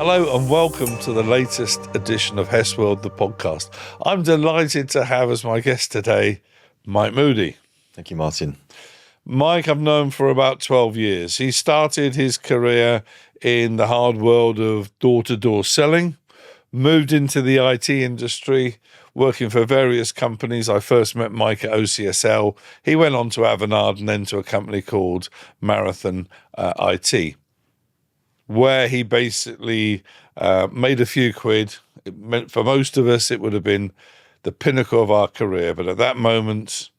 Hello and welcome to the latest edition of Hess World The Podcast. I'm delighted to have as my guest today, Mike Mudie. Thank you, Martin. Mike, I've known for about 12 years. He started his career in the hard world of door-to-door selling, moved into the IT industry, working for various companies. I first met Mike at OCSL. He went on to Avanade and then to a company called Marathon IT, where he basically made a few quid. It meant for most of us, it would have been the pinnacle of our career. But at that moment,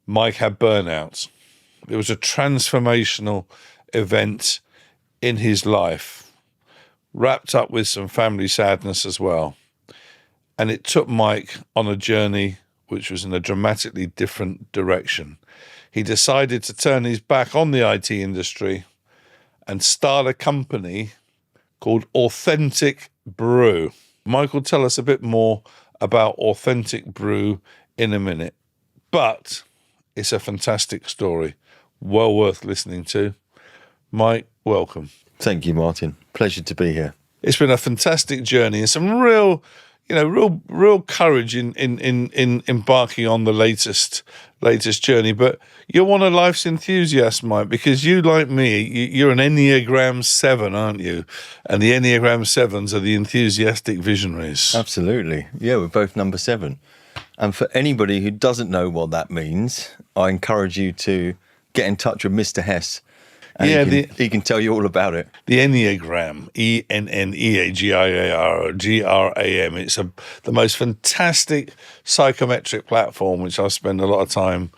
Mike had burnout. It was a transformational event in his life, wrapped up with some family sadness as well. And it took Mike on a journey which was in a dramatically different direction. He decided to turn his back on the IT industry and start a company called Authentic Brew. Mike will tell us a bit more about Authentic Brew in a minute, but it's a fantastic story, well worth listening to. Mike, welcome. Thank you, Martin. Pleasure to be here. It's been a fantastic journey and some real courage in embarking on the latest journey. But you're one of life's enthusiasts, Mike, because you, like me, you're an Enneagram 7, aren't you? And the Enneagram 7s are the enthusiastic visionaries. Absolutely. Yeah, we're both number 7. And for anybody who doesn't know what that means, I encourage you to get in touch with Mr. Hess. And he can tell you all about it. The Enneagram, ENNEAGIARGRAM. It's the most fantastic psychometric platform, which I spend a lot of time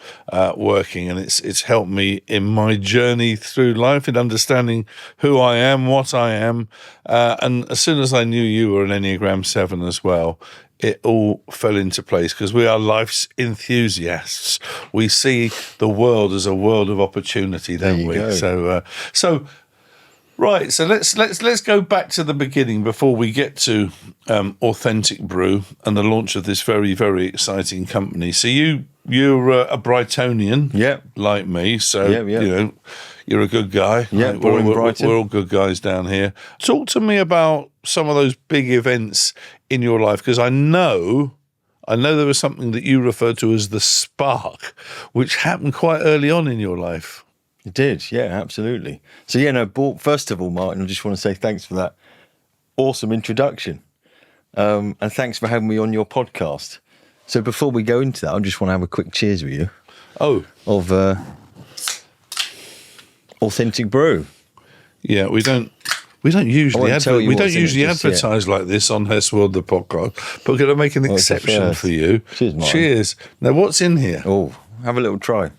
working, and it's helped me in my journey through life in understanding who I am, what I am. And as soon as I knew you were an Enneagram 7 as well, it all fell into place because we are life's enthusiasts. We see the world as a world of opportunity, don't we? Go. So let's go back to the beginning before we get to Authentic Brew and the launch of this very, very exciting company. So you're a Brightonian, like me. So you know you're a good guy. Yeah, born in Brighton. We're all good guys down here. Talk to me about some of those big events in your life, because I know there was something that you referred to as the spark, which happened quite early on in your life. It did, yeah, absolutely. So, first of all, Martin, I just want to say thanks for that awesome introduction. And thanks for having me on your podcast. So before we go into that, I just want to have a quick cheers with you. Oh. Of Authentic Brew. Yeah, we don't usually advertise like this on Hess World The Podcast, but we're going to make an exception for you. Cheers, Martin. Cheers. Now, what's in here? Oh, have a little try.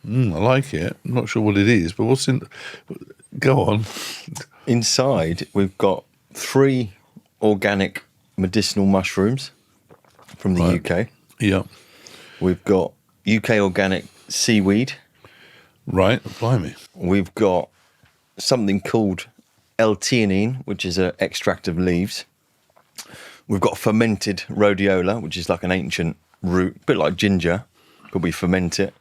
I like it. I'm not sure what it is, but what's in? Go on. Inside, we've got 3 organic medicinal mushrooms from the UK. Yeah. We've got UK organic seaweed. Right, blimey. We've got something called L-theanine, which is an extract of leaves. We've got fermented rhodiola, which is like an ancient root, a bit like ginger, but we ferment it.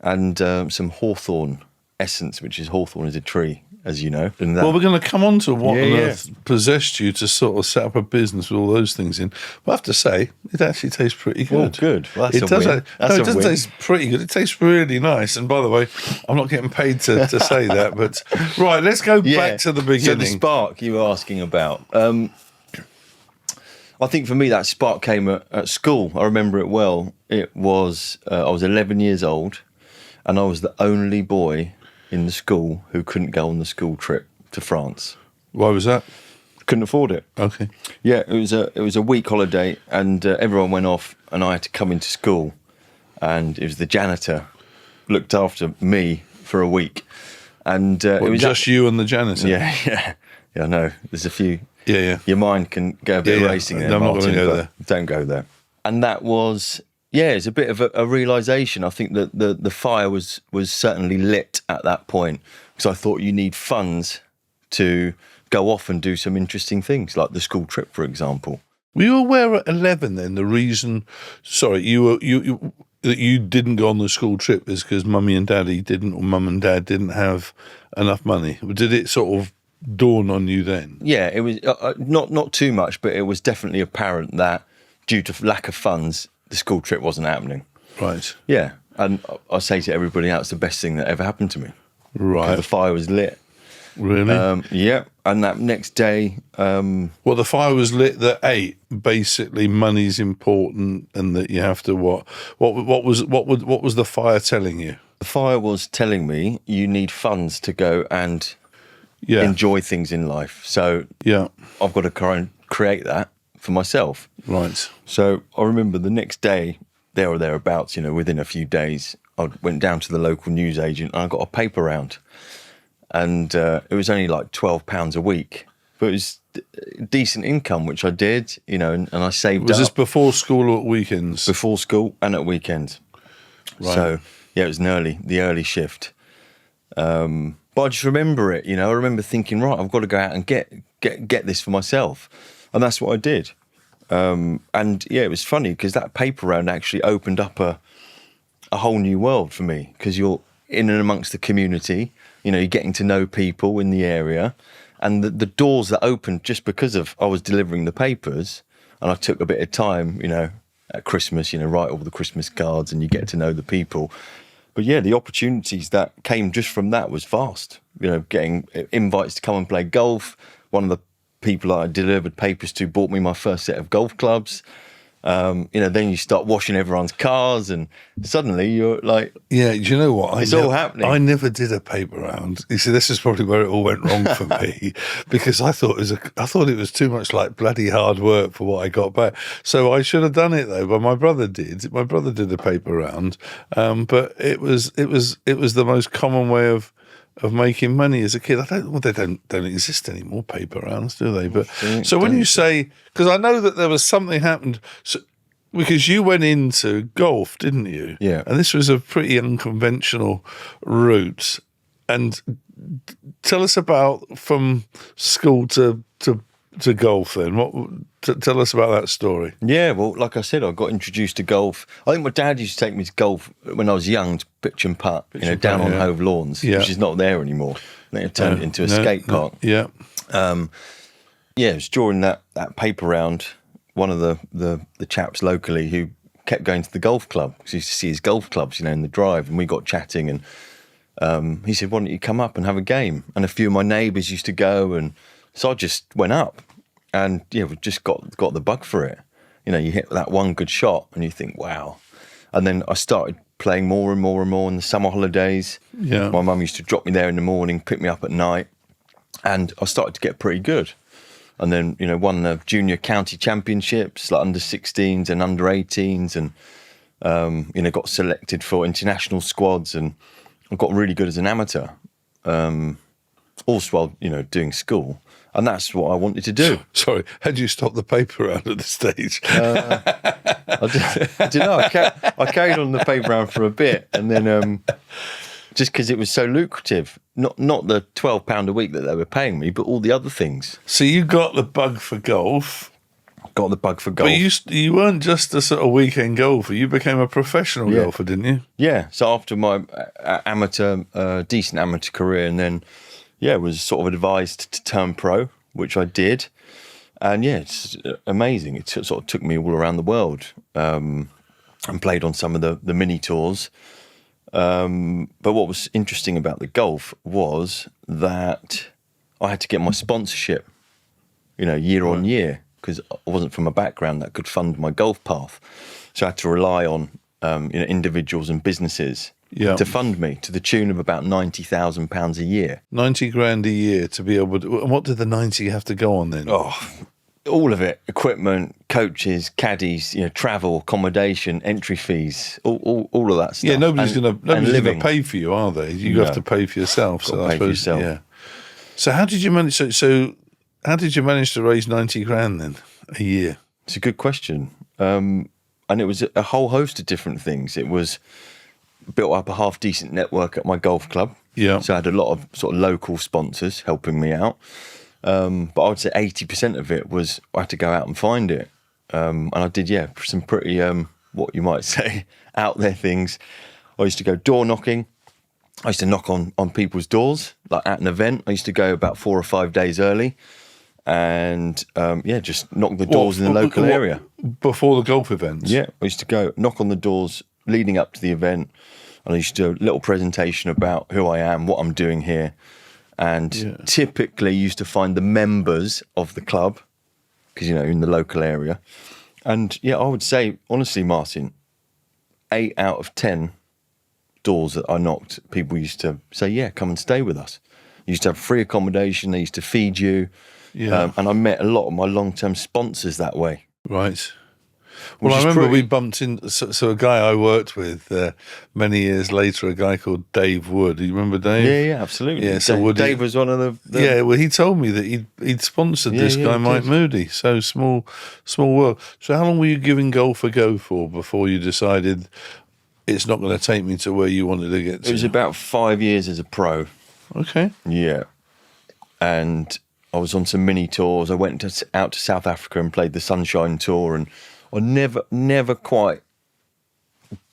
And some hawthorn essence, which is hawthorn is a tree, as you know. Well, we're going to come on to what on earth possessed you to sort of set up a business with all those things in. But I have to say, it actually tastes pretty good. Oh, good. Well, that's it a win. It does taste pretty good. It tastes really nice. And by the way, I'm not getting paid to say that. But right, let's go back to the beginning. So the spark you were asking about. I think for me, that spark came at school. I remember it well. It was, I was 11 years old, and I was the only boy in the school who couldn't go on the school trip to France. Why was that? Couldn't afford it. Okay. Yeah, it was a week holiday, and everyone went off, and I had to come into school, and it was the janitor looked after me for a week, and it was just you and the janitor. Yeah. I know. There's a few. Yeah. Your mind can go a bit racing there. No, I'm not going to go there. Don't go there. And that was. Yeah, it's a bit of a realisation. I think that the fire was certainly lit at that point, because I thought you need funds to go off and do some interesting things, like the school trip, for example. Were you aware at 11 then the reason? Sorry, you that you didn't go on the school trip is because mummy and daddy didn't, or mum and dad didn't have enough money? Did it sort of dawn on you then? Yeah, it was not too much, but it was definitely apparent that due to lack of funds, the school trip wasn't happening. Right. Yeah, and I say to everybody now, it's the best thing that ever happened to me. Right. The fire was lit. Really? Yeah, and that next day... well, the fire was lit that 8, basically money's important and that you have to what was the fire telling you? The fire was telling me you need funds to go and enjoy things in life. So I've got to create that for myself. Right. So I remember the next day, there or thereabouts, within a few days, I went down to the local newsagent and I got a paper round. And it was only like £12 a week, but it was decent income, which I did, and I saved up. Was this before school or at weekends? Before school and at weekends. Right. So, yeah, it was the early shift. But I just remember it, I remember thinking, right, I've got to go out and get this for myself. And that's what I did. And, yeah, it was funny because that paper round actually opened up a whole new world for me because you're in and amongst the community. You're getting to know people in the area, and the doors that opened just because of I was delivering the papers, and I took a bit of time, at Christmas, write all the Christmas cards, and you get to know the people. But yeah, the opportunities that came just from that was vast. Getting invites to come and play golf. One of the people I delivered papers to bought me my first set of golf clubs. Then you start washing everyone's cars, and suddenly you're like, yeah, do you know what? It's all happening. I never did a paper round. You see, this is probably where it all went wrong for me because I thought it was too much like bloody hard work for what I got back. So I should have done it though. But my brother did. My brother did a paper round, but it was the most common way of making money as a kid. They don't exist anymore, paper rounds, do they? But so when you say, because I know that there was something happened, because you went into golf, didn't you? Yeah. And this was a pretty unconventional route. And tell us about from school to golf then. Tell us about that story. Yeah, well, like I said, I got introduced to golf. I think my dad used to take me to golf when I was young to pitch and putt, down on Hove Lawns, which is not there anymore. They turned it into a skate park. Yeah. It was during that paper round, one of the chaps locally who kept going to the golf club because he used to see his golf clubs, in the drive, and we got chatting, and he said, "Why don't you come up and have a game?" And a few of my neighbours used to go, and so I just went up. And yeah, we just got the bug for it. You hit that one good shot and you think, wow. And then I started playing more and more and more in the summer holidays. Yeah. My mum used to drop me there in the morning, pick me up at night. And I started to get pretty good. And then, won the junior county championships, like under 16s and under 18s. And, got selected for international squads. And I got really good as an amateur. Also while, doing school. And that's what I wanted to do. Sorry, had you stopped the paper round at the stage? I don't know. I carried on the paper round for a bit, and then just because it was so lucrative, not the £12 a week that they were paying me, but all the other things. So you got the bug for golf. Got the bug for golf. But you weren't just a sort of weekend golfer. You became a professional golfer, didn't you? Yeah. So after my decent amateur career, and then. Yeah, was sort of advised to turn pro, which I did. And yeah, it's amazing. It sort of took me all around the world and played on some of the mini tours. But what was interesting about the golf was that I had to get my sponsorship, year on year, because I wasn't from a background that could fund my golf path. So I had to rely on individuals and businesses to fund me to the tune of about £90,000 a year. 90 grand a year to be able to. And what did the 90 have to go on then? Oh, all of it: equipment, coaches, caddies, travel, accommodation, entry fees, all of that stuff. Yeah, nobody's going to pay for you, are they? You have to pay for yourself. So pay for yourself. Yeah. So how did you manage? So how did you manage to raise 90 grand then a year? It's a good question. And it was a whole host of different things. It was built up a half decent network at my golf club. Yeah. So I had a lot of sort of local sponsors helping me out. But I would say 80% of it was I had to go out and find it. And I did, some pretty what you might say, out there things. I used to go door knocking. I used to knock on people's doors, like at an event. I used to go about 4 or 5 days early and, just knock the doors in the local area. Before the golf events? Yeah, I used to go knock on the doors leading up to the event. And I used to do a little presentation about who I am, what I'm doing here. And typically used to find the members of the club, because, in the local area. And, I would say, honestly, Martin, 8 out of 10 doors that I knocked, people used to say, yeah, come and stay with us. You used to have free accommodation. They used to feed you. Yeah. And I met a lot of my long-term sponsors that way. Right. Well, I remember we bumped in. So a guy I worked with many years later, a guy called Dave Wood. Do you remember Dave? Yeah, absolutely. Yeah, so Dave was one of the. Yeah, well, he told me that he'd sponsored this guy, Mike Mudie. So small world. So how long were you giving golf a go for before you decided it's not going to take me to where you wanted to get to? It was about 5 years as a pro. Okay. Yeah, and I was on some mini tours. I went out to South Africa and played the Sunshine Tour, and I never quite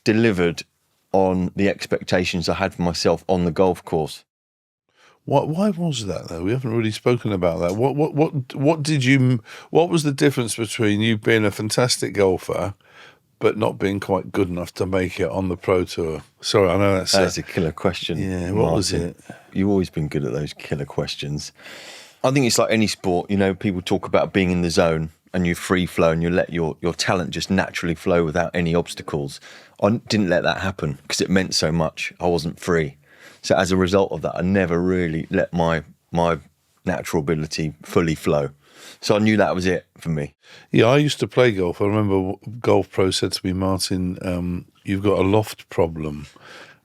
delivered on the expectations I had for myself on the golf course. Why was that though? We haven't really spoken about that. What was the difference between you being a fantastic golfer but not being quite good enough to make it on the pro tour? Sorry, I know that's a killer question. Yeah, what was it? You've always been good at those killer questions. I think it's like any sport, people talk about being in the zone and you free flow and you let your talent just naturally flow without any obstacles. I didn't let that happen because it meant so much. I wasn't free. So as a result of that, I never really let my natural ability fully flow. So I knew that was it for me. Yeah, I used to play golf. I remember Golf Pro said to me, Martin, you've got a loft problem.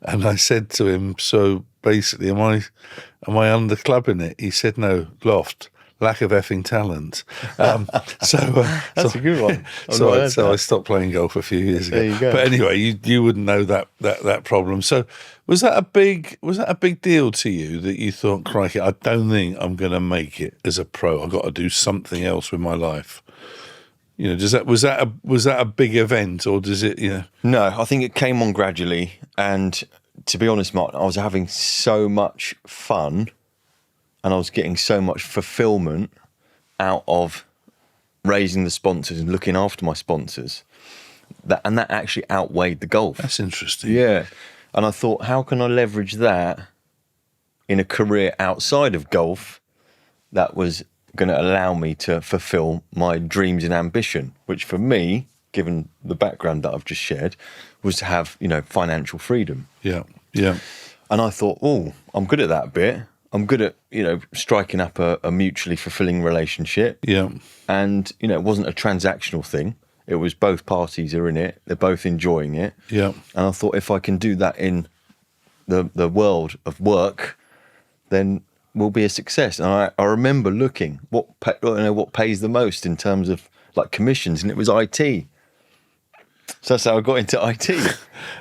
And I said to him, so basically, am I underclubbing it? He said, no, loft, lack of effing talent. That's a good one. So I stopped playing golf a few years ago. There you go. But anyway, you wouldn't know that problem. So was that a big deal to you that you thought, crikey, I don't think I'm going to make it as a pro. I've got to do something else with my life. Was that a big event, or does it? No, I think it came on gradually, and to be honest, Martin, I was having so much fun, and I was getting so much fulfillment out of raising the sponsors and looking after my sponsors, that actually outweighed the golf. That's interesting. Yeah, and I thought, how can I leverage that in a career outside of golf that was going to allow me to fulfill my dreams and ambition, which for me, given the background that I've just shared, was to have, financial freedom. Yeah. And I thought, I'm good at that bit. I'm good at, striking up a mutually fulfilling relationship. Yeah. And, it wasn't a transactional thing. It was both parties are in it. They're both enjoying it. Yeah. And I thought if I can do that in the world of work, then will be a success. And I remember looking what pays the most in terms of like commissions, and it was IT. So that's how I got into IT.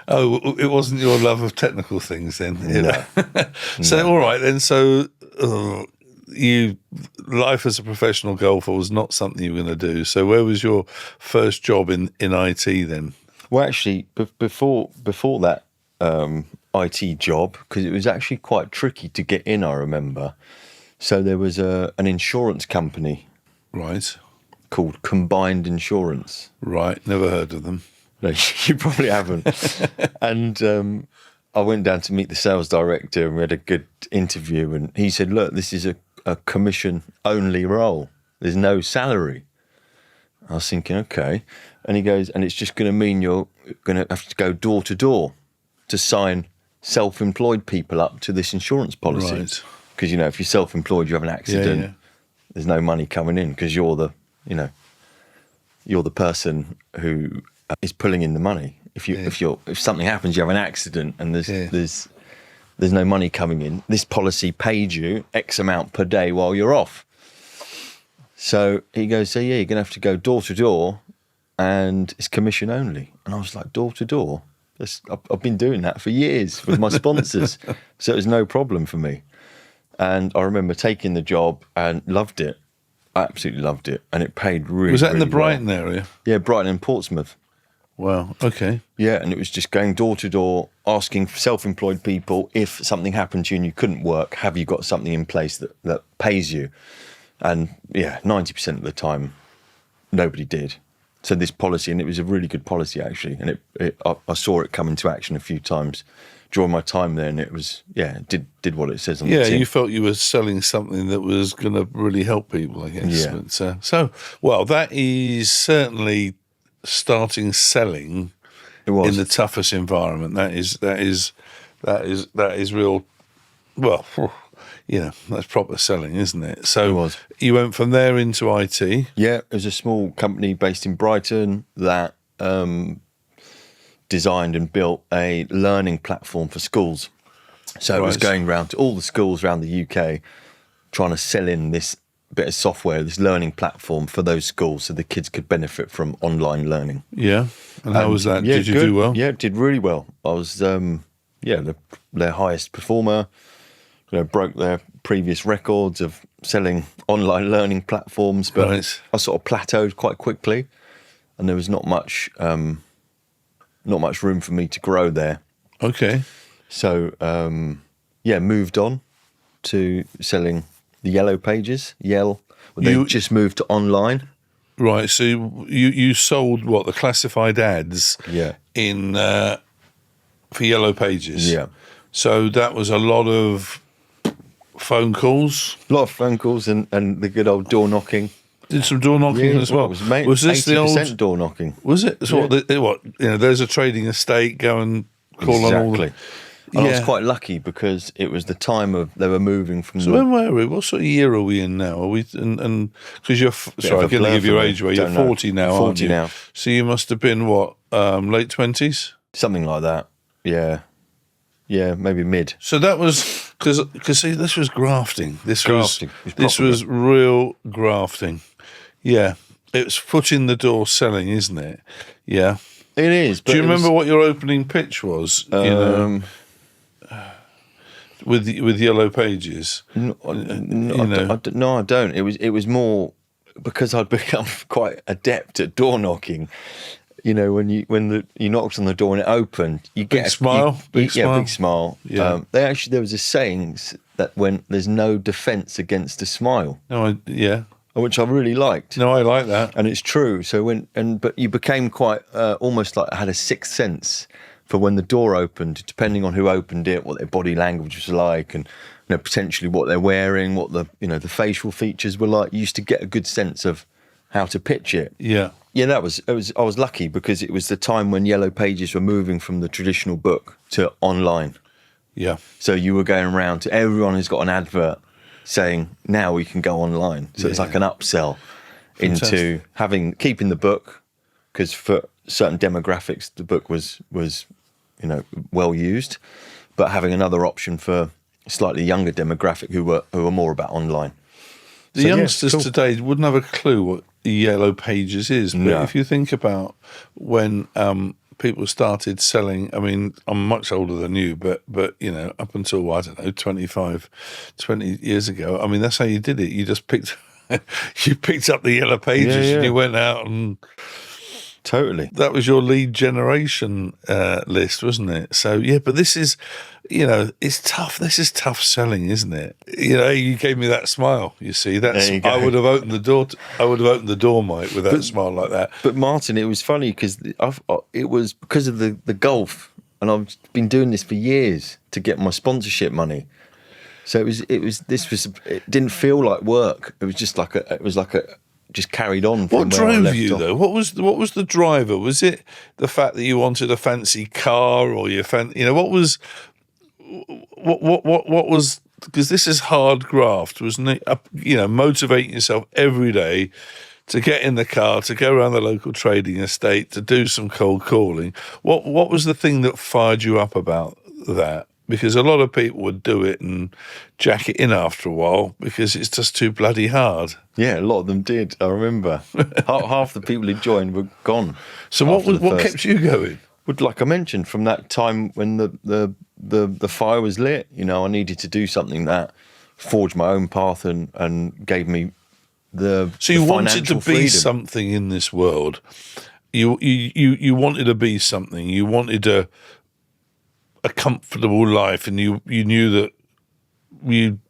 Oh, it wasn't your love of technical things then? No. So, all right then. So, life as a professional golfer was not something you were going to do. So, where was your first job in IT then? Well, actually, before that IT job, because it was actually quite tricky to get in, I remember. So there was an insurance company. Right. Called Combined Insurance. Right, never heard of them. No, you probably haven't. And I went down to meet the sales director and we had a good interview, and he said, look, this is a commission-only role. There's no salary. I was thinking, okay. And he goes, and it's just going to mean you're going to have to go door to door to sign self-employed people up to this insurance policy. Right. Because, if you're self-employed, you have an accident, yeah. There's no money coming in because you're the person who is pulling in the money. If something happens, you have an accident and there's no money coming in. This policy paid you X amount per day while you're off. So he goes, you're going to have to go door to door and it's commission only. And I was like, door to door? I've been doing that for years with my sponsors. So it was no problem for me. And I remember taking the job and loved it. I absolutely loved it. And it paid really, was that in the really well. Brighton area? Yeah, Brighton and Portsmouth. Wow. Okay. Yeah, and it was just going door to door, asking self-employed people, if something happened to you and you couldn't work, have you got something in place that pays you? And yeah, 90% of the time, nobody did. So this policy, and it was a really good policy actually, and I saw it come into action a few times during my time there, and it was, it did what it says on the tin. Yeah, you felt you were selling something that was going to really help people, I guess. Yeah. But, well, that is certainly starting selling It was. in the toughest environment. That is real. Well, that's proper selling, isn't it? So It was. You went from there into IT. Yeah, it was a small company based in Brighton that designed and built a learning platform for schools. So it was going around to all the schools around the UK, trying to sell in this bit of software, this learning platform for those schools so the kids could benefit from online learning. Yeah. And how was that? Did you do well? Yeah, did really well. I was, their highest performer. Broke their previous records of selling online learning platforms, but I sort of plateaued quite quickly, and there was not much room for me to grow there. Okay. So moved on to selling the Yellow Pages. They just moved to online. Right. So you sold what, the classified ads? Yeah. In for Yellow Pages. Yeah. So that was a lot of phone calls. A lot of phone calls and the good old door knocking. Did some door knocking as well. Was this 80% the old door knocking? Was it? So there's a trading estate. Go and call on all. Exactly. And I was quite lucky because it was the time of they were moving from. So when were we? What sort of year are we in now? Are we and because you're sorry, I'm going to give your age away. You're 40 now. 40 now. So you must have been what, late 20s? Something like that. Yeah. Yeah, maybe mid. So that was because see, this was grafting. This was real grafting. Yeah, it was foot in the door selling, isn't it? Yeah, it is. Do you remember what your opening pitch was? With Yellow Pages. No, I don't. It was more because I'd become quite adept at door knocking. When you knocked on the door and it opened, you get big smile. Big smile. Yeah. There was a saying that when there's no defence against a smile. Which I really liked. No, I like that, and it's true. So but you became quite almost like I had a sixth sense for when the door opened, depending on who opened it, what their body language was like, and potentially what they're wearing, what the the facial features were like. You used to get a good sense of how to pitch it. Yeah. Yeah, I was lucky because it was the time when Yellow Pages were moving from the traditional book to online. Yeah. So you were going around to everyone who's got an advert saying, now we can go online. So it's like an upsell into keeping the book, because for certain demographics, the book was well used, but having another option for a slightly younger demographic who were more about online. The youngsters today wouldn't have a clue what Yellow Pages is, but if you think about when people started selling, I mean, I'm much older than you, but up until, I don't know, 20 years ago, I mean, that's how you did it. You just picked up the Yellow Pages and you went out and... Totally. That was your lead generation list, wasn't it? So, but this is, it's tough. This is tough selling, isn't it? You gave me that smile, you see. I would have opened the door. I would have opened the door, Mike, with that smile like that. But Martin, it was funny because it was because of the golf, and I've been doing this for years to get my sponsorship money. So it didn't feel like work. It was just just carried on. What drove you though? What was the driver? Was it the fact that you wanted a fancy car, or what was because this is hard graft, wasn't it? Motivating yourself every day to get in the car, to go around the local trading estate, to do some cold calling. What was the thing that fired you up about that? Because a lot of people would do it and jack it in after a while because it's just too bloody hard. Yeah, a lot of them did. I remember half the people who joined were gone. So what kept you going? Well, like I mentioned, from that time when the fire was lit, I needed to do something that forged my own path and gave me the. So you wanted to be freedom. Something in this world. you wanted to be something. You wanted a comfortable life, and you knew that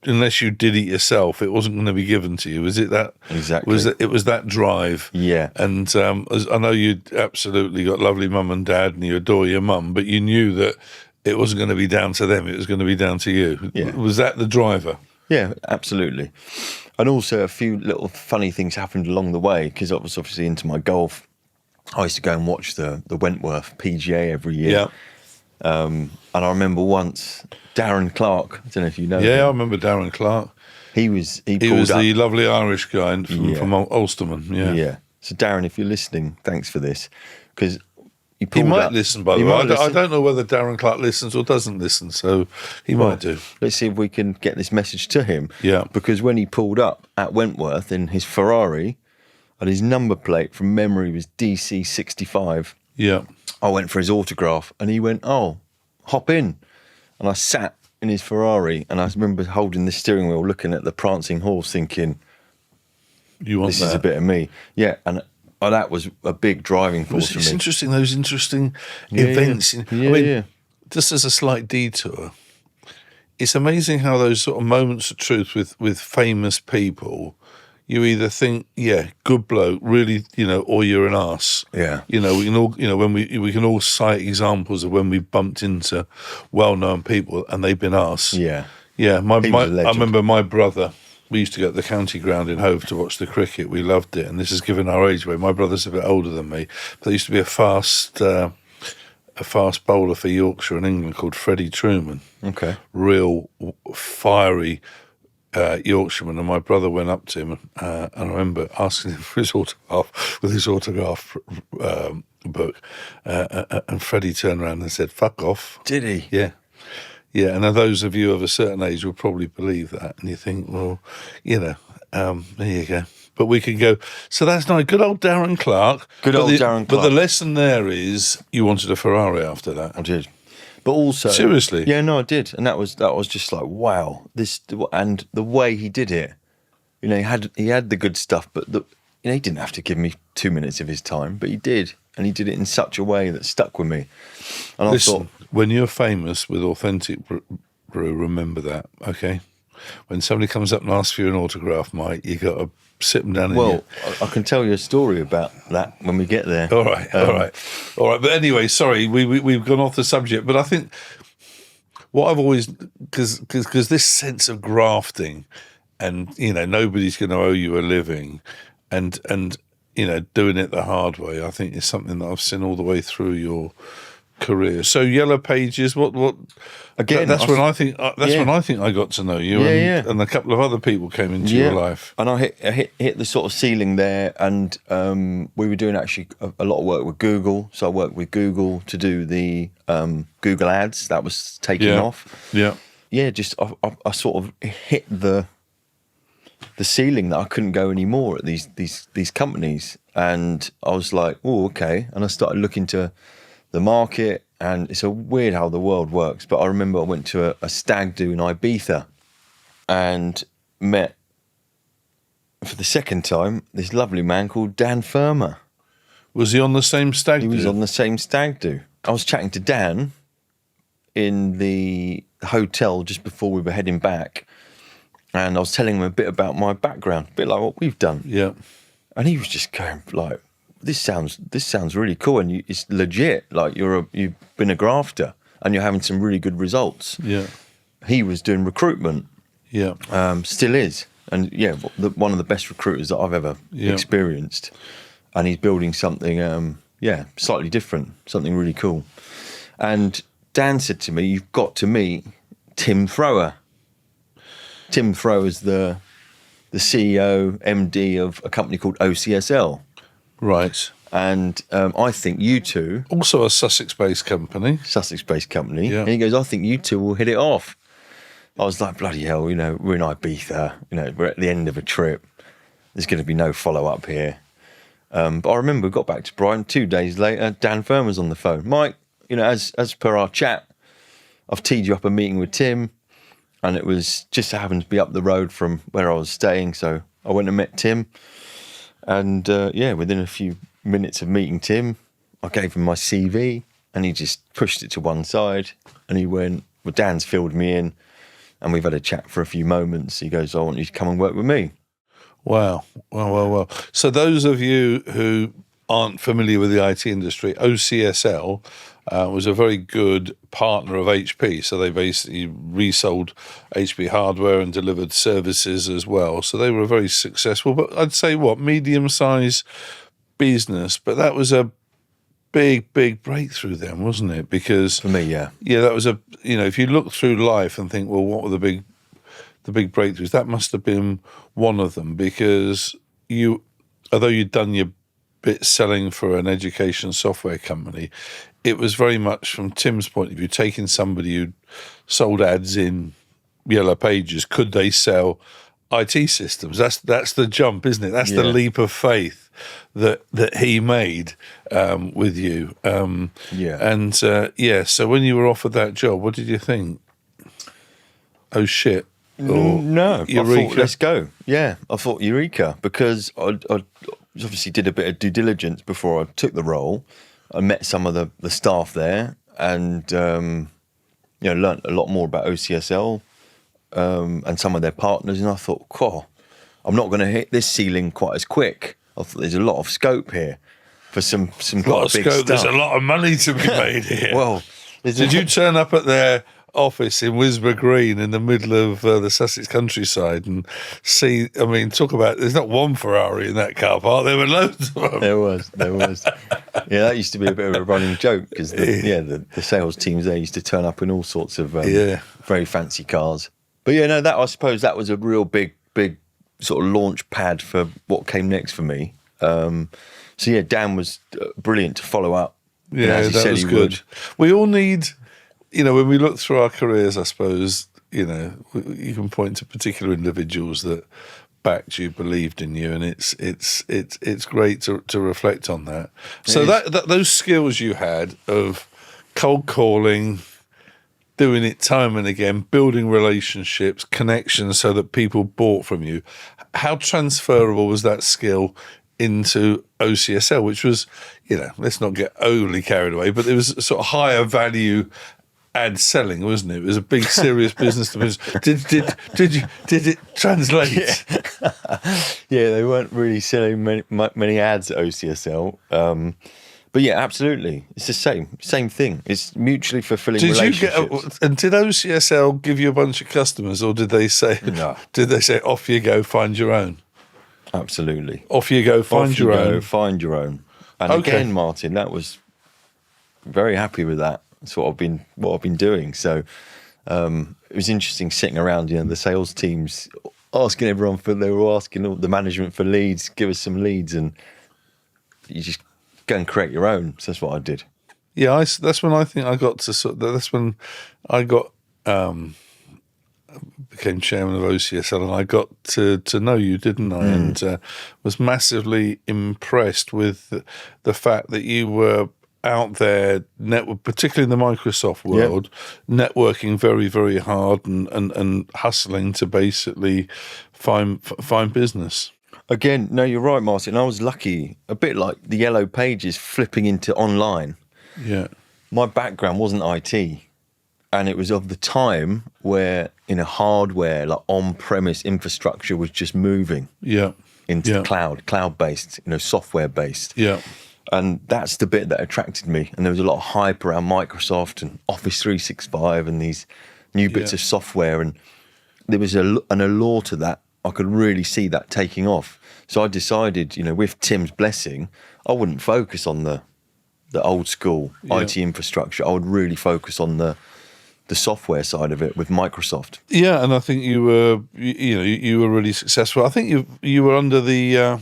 unless you did it yourself, it wasn't going to be given to you. Was it that? Exactly. It was that drive. Yeah. And I know you absolutely got lovely mum and dad, and you adore your mum, but you knew that it wasn't going to be down to them. It was going to be down to you. Yeah. Was that the driver? Yeah, absolutely. And also a few little funny things happened along the way, because I was obviously into my golf. I used to go and watch the Wentworth PGA every year. Yeah. And I remember once Darren Clark, I don't know if you know Yeah, him. I remember Darren Clark. He was He pulled was up. the lovely Irish guy from Yeah. Ulsterman. Yeah. Yeah. So Darren, if you're listening, thanks for this, because he He pulled might up. listen, by He the way. might I listen. don't know whether Darren Clark listens or doesn't listen, so he might do. Let's see if we can get this message to him. Yeah. Because when he pulled up at Wentworth in his Ferrari, and his number plate from memory was DC65, Yeah. I went for his autograph, and he went, "Oh, hop in." And I sat in his Ferrari, and I remember holding the steering wheel, looking at the prancing horse, thinking, You want "This that? is a bit of me." Yeah, and that was a big driving force for It's me. interesting, those interesting Yeah, events. yeah. I Yeah, mean, yeah. just as a slight detour, it's amazing how those sort of moments of truth with famous people, you either think, yeah, good bloke, really, or you're an arse. Yeah. We can all, when we can all cite examples of when we bumped into well-known people and they've been arse. Yeah. Yeah, He was a I legend. remember my brother. We used to go to the county ground in Hove to watch the cricket. We loved it, and this is given our age away. My brother's a bit older than me. But there used to be a fast bowler for Yorkshire in England called Freddie Truman. Okay. Real fiery Yorkshireman, and my brother went up to him, and I remember asking him for his autograph with his autograph book, and Freddie turned around and said, "Fuck off." Did he? Yeah. Yeah, and those of you of a certain age will probably believe that, and you think, well, there you go. But we can go, so that's nice. Good old Darren Clark. Good old Darren But the Clark. lesson there is you wanted a Ferrari after that. I did. But also, Seriously? Yeah, no, I did, and that was just like, wow, this, and the way he did it, he had the good stuff, but he didn't have to give me 2 minutes of his time, but he did, and he did it in such a way that stuck with me. And Listen, I thought, when you're famous with Authentic Brew, remember that, okay? When somebody comes up and asks for you an autograph, Mike, you got to sit them down. well, I can tell you a story about that when we get there. All right. But anyway, sorry, we've gone off the subject. But I think what I've always, because this sense of grafting, and nobody's going to owe you a living, and doing it the hard way, I think is something that I've seen all the way through your career. So Yellow Pages, what? Again, that's when I think I got to know you, Yeah. and a couple of other people came into your life. And I hit the sort of ceiling there, and we were doing actually a lot of work with Google. So I worked with Google to do the Google ads that was taking off. Yeah. Yeah, just I sort of hit the ceiling that I couldn't go anymore at these companies, and I was like, oh, okay. And I started looking to the market, and it's a weird how the world works. But I remember I went to a stag do in Ibiza, and met for the second time this lovely man called Dan Firma. Was he on the same stag He was do? on the same stag do. I was chatting to Dan in the hotel just before we were heading back, and I was telling him a bit about my background, a bit like what we've done. Yeah. And he was just going like, "This sounds really cool, and it's legit. Like you've been a grafter, and you're having some really good results." Yeah. He was doing recruitment, Yeah. still is, and yeah, one of the best recruiters that I've ever Yeah. experienced. And he's building something, slightly different, something really cool. And Dan said to me, "You've got to meet Tim Thrower." Tim Thrower is the CEO, MD of a company called OCSL. Right. And I think you two, Also a Sussex-based company. Sussex-based company, Yeah. and he goes, "I think you two will hit it off." I was like, bloody hell, we're in Ibiza, we're at the end of a trip. There's going to be no follow-up here. But I remember we got back to Brighton 2 days later, Dan Firma's on the phone. "Mike, as per our chat, I've teed you up a meeting with Tim, and it was just happened to be up the road from where I was staying, so I went and met Tim. And within a few minutes of meeting Tim, I gave him my CV, and he just pushed it to one side, and he went, well, Dan's filled me in, and we've had a chat for a few moments. He goes, I want you to come and work with me. Wow. Well. So those of you who aren't familiar with the IT industry, OCSL was a very good partner of HP. So they basically resold HP hardware and delivered services as well. So they were very successful, but I'd say medium-sized business. But that was a big breakthrough then, wasn't it? Because For me, yeah. Yeah, that was if you look through life and think, well, what were the big breakthroughs? That must have been one of them, because although you'd done your bit selling for an education software company, it was very much from Tim's point of view, taking somebody who sold ads in Yellow Pages, could they sell IT systems? That's the jump, isn't it? That's the leap of faith that he made with you. So when you were offered that job, what did you think? Oh shit. No, Eureka? I thought, let's go. Yeah, I thought Eureka, because I obviously did a bit of due diligence before I took the role. I met some of the staff there, and learnt a lot more about OCSL and some of their partners. And I thought, I'm not going to hit this ceiling quite as quick. I thought there's a lot of scope here for some quite big stuff. There's a lot of money to be made here. Well, did you turn up at their office in Wisborough Green in the middle of the Sussex countryside and see? I mean, talk about, there's not one Ferrari in that car park. There were loads of them. There was. Yeah, that used to be a bit of a running joke, because the sales teams there used to turn up in all sorts of very fancy cars. But I suppose that was a real big sort of launch pad for what came next for me. Dan was brilliant to follow up. Yeah, as he that said was he good. would. We all need, when we look through our careers, I suppose, you can point to particular individuals that backed you, believed in you, and it's great to reflect on that. So that those skills you had of cold calling, doing it time and again, building relationships, connections, so that people bought from you. How transferable was that skill into OCSL, which was, let's not get overly carried away, but it was sort of higher value ad selling, wasn't it? It was a big, serious business to business. Did it translate? Yeah, they weren't really selling many ads at OCSL. But yeah, absolutely, it's the same thing. It's mutually fulfilling relationships. And did OCSL give you a bunch of customers, or did they say, no? Did they say, off you go, find your own? Absolutely. Off you go, find your own. Find your own. And again, Martin, that was very happy with that. That's what I've been doing. So it was interesting sitting around, the sales teams asking everyone they were asking all the management for leads, give us some leads, and you just go and create your own. So that's what I did. Yeah, that's when I think I got to that's when I got became chairman of OCSL, and I got to know you, didn't I? And was massively impressed with the fact that you were out there, particularly in the Microsoft world, networking very, very hard and hustling to basically find business. Again, no, you're right, Martin. I was lucky, a bit like the Yellow Pages flipping into online. Yeah. My background wasn't IT, and it was of the time where hardware, like on-premise infrastructure was just moving into cloud-based, software-based. Yeah. And that's the bit that attracted me. And there was a lot of hype around Microsoft and Office 365 and these new bits of software. And there was an allure to that. I could really see that taking off. So I decided, with Tim's blessing, I wouldn't focus on the old school IT infrastructure. I would really focus on the software side of it with Microsoft. Yeah, and I think you were, you were really successful. I think you were under the...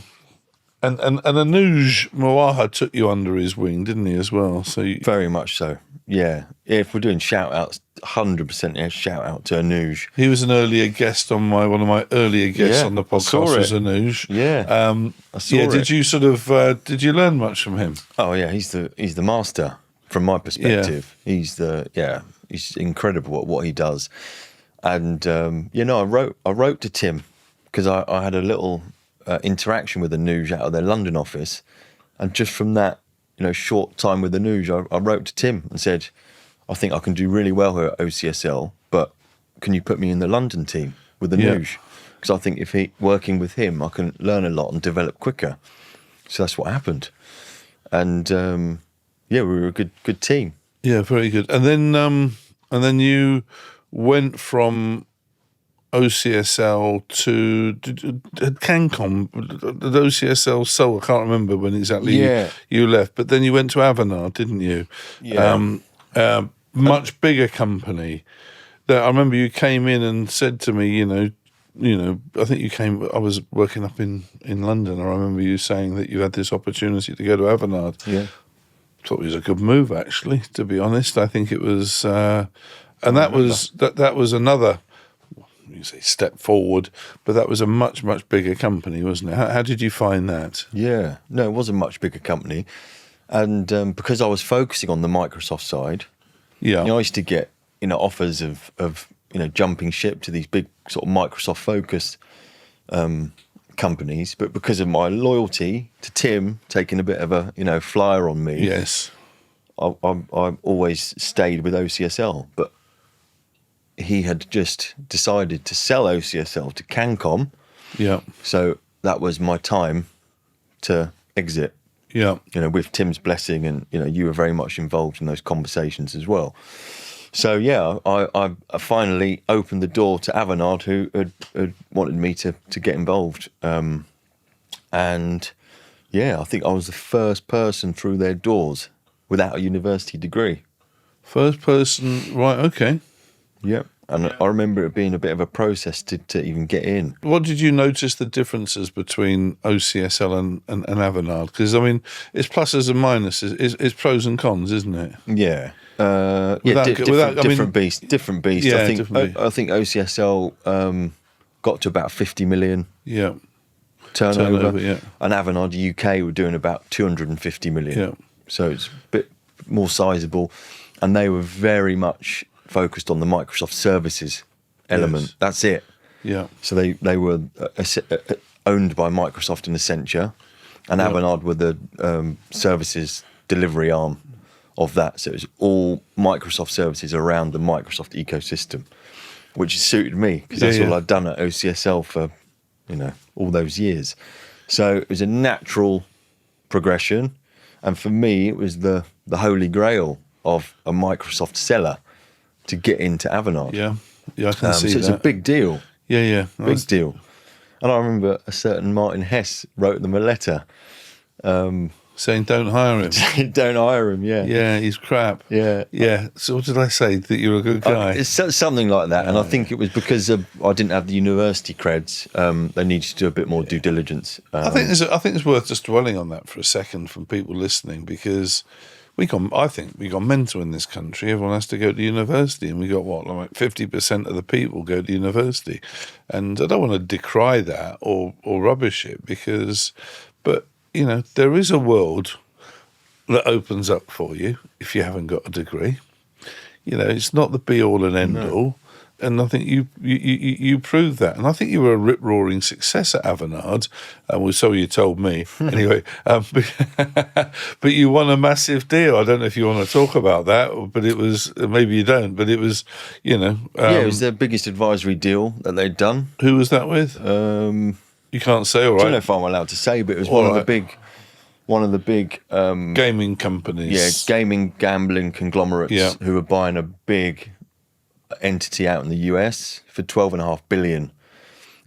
And Anuj Moaha took you under his wing, didn't he, as well? So very much so. Yeah. If we're doing shout outs, 100% shout out to Anuj. He was an earlier guest on one of my earlier guests on the podcast was Anuj. Yeah. I saw it. Did you did you learn much from him? Oh yeah, he's the master from my perspective. Yeah. He's incredible at what he does. And I wrote to Tim because I had a little interaction with Anuj out of their London office, And just from that, short time with the Nuge, I wrote to Tim and said, I think I can do really well here at OCSL, but can you put me in the London team with the Nuge? Because I think if working with him, I can learn a lot and develop quicker. So that's what happened. And we were a good team. Yeah, very good. And then you went from OCSL to Cancom. Did OCSL sold? I can't remember when exactly you left, but then you went to Avanade, didn't you? Yeah. Much bigger company. That I remember you came in and said to me, I think you came. I was working up in London. I remember you saying that you had this opportunity to go to Avanade. Yeah. Thought it was a good move, actually. To be honest, I think it was, and that was another. You say step forward, but that was a much bigger company, wasn't it? How did you find that? Yeah, no, it was a much bigger company, and because I was focusing on the Microsoft side, I used to get offers of jumping ship to these big sort of Microsoft focused companies, but because of my loyalty to Tim taking a bit of a flyer on me, yes, I always stayed with OCSL, but he had just decided to sell OCSL to Cancom. Yeah. So that was my time to exit. Yeah. With Tim's blessing, and you were very much involved in those conversations as well. So yeah, I finally opened the door to Avanade, who had wanted me to get involved. And yeah, I think I was the first person through their doors without a university degree. First person, right? Okay. Yep. And I remember it being a bit of a process to even get in. What did you notice the differences between OCSL and Avanade? Because, I mean, it's pluses and minuses. It's pros and cons, isn't it? Yeah. Different beast. Yeah, I think OCSL got to about 50 million turnover. Yeah. And Avanade UK were doing about 250 million. Yeah. So it's a bit more sizable. And they were very much focused on the Microsoft services element. Yes. That's it. Yeah. So they were owned by Microsoft and Accenture, and Avanade were the services delivery arm of that. So it was all Microsoft services around the Microsoft ecosystem, which suited me because that's all I'd done at OCSL for all those years. So it was a natural progression, and for me it was the holy grail of a Microsoft seller to get into Avanade. Yeah, I can see that. So it's a big deal. Yeah. Big deal. And I remember a certain Martin Hess wrote them a letter. Saying don't hire him. Don't hire him, yeah. Yeah, he's crap. Yeah. Yeah. So what did I say? That you're a good guy? It's something like that. And I think it was because I didn't have the university creds. They needed to do a bit more due diligence. I think it's worth just dwelling on that for a second from people listening, because I think we got mental in this country. Everyone has to go to university, and we got like 50% of the people go to university. And I don't want to decry that or rubbish it, but there is a world that opens up for you if you haven't got a degree. It's not the be all and end all. And I think you proved that. And I think you were a rip-roaring success at Avanade. Well, so you told me. Anyway, but you won a massive deal. I don't know if you want to talk about that, but it was, maybe you don't, but it was, it was their biggest advisory deal that they'd done. Who was that with? You can't say, all right. I don't know if I'm allowed to say, but it was one of the big gaming companies. Yeah, gaming, gambling conglomerates who were buying a big entity out in the US for $12.5 billion,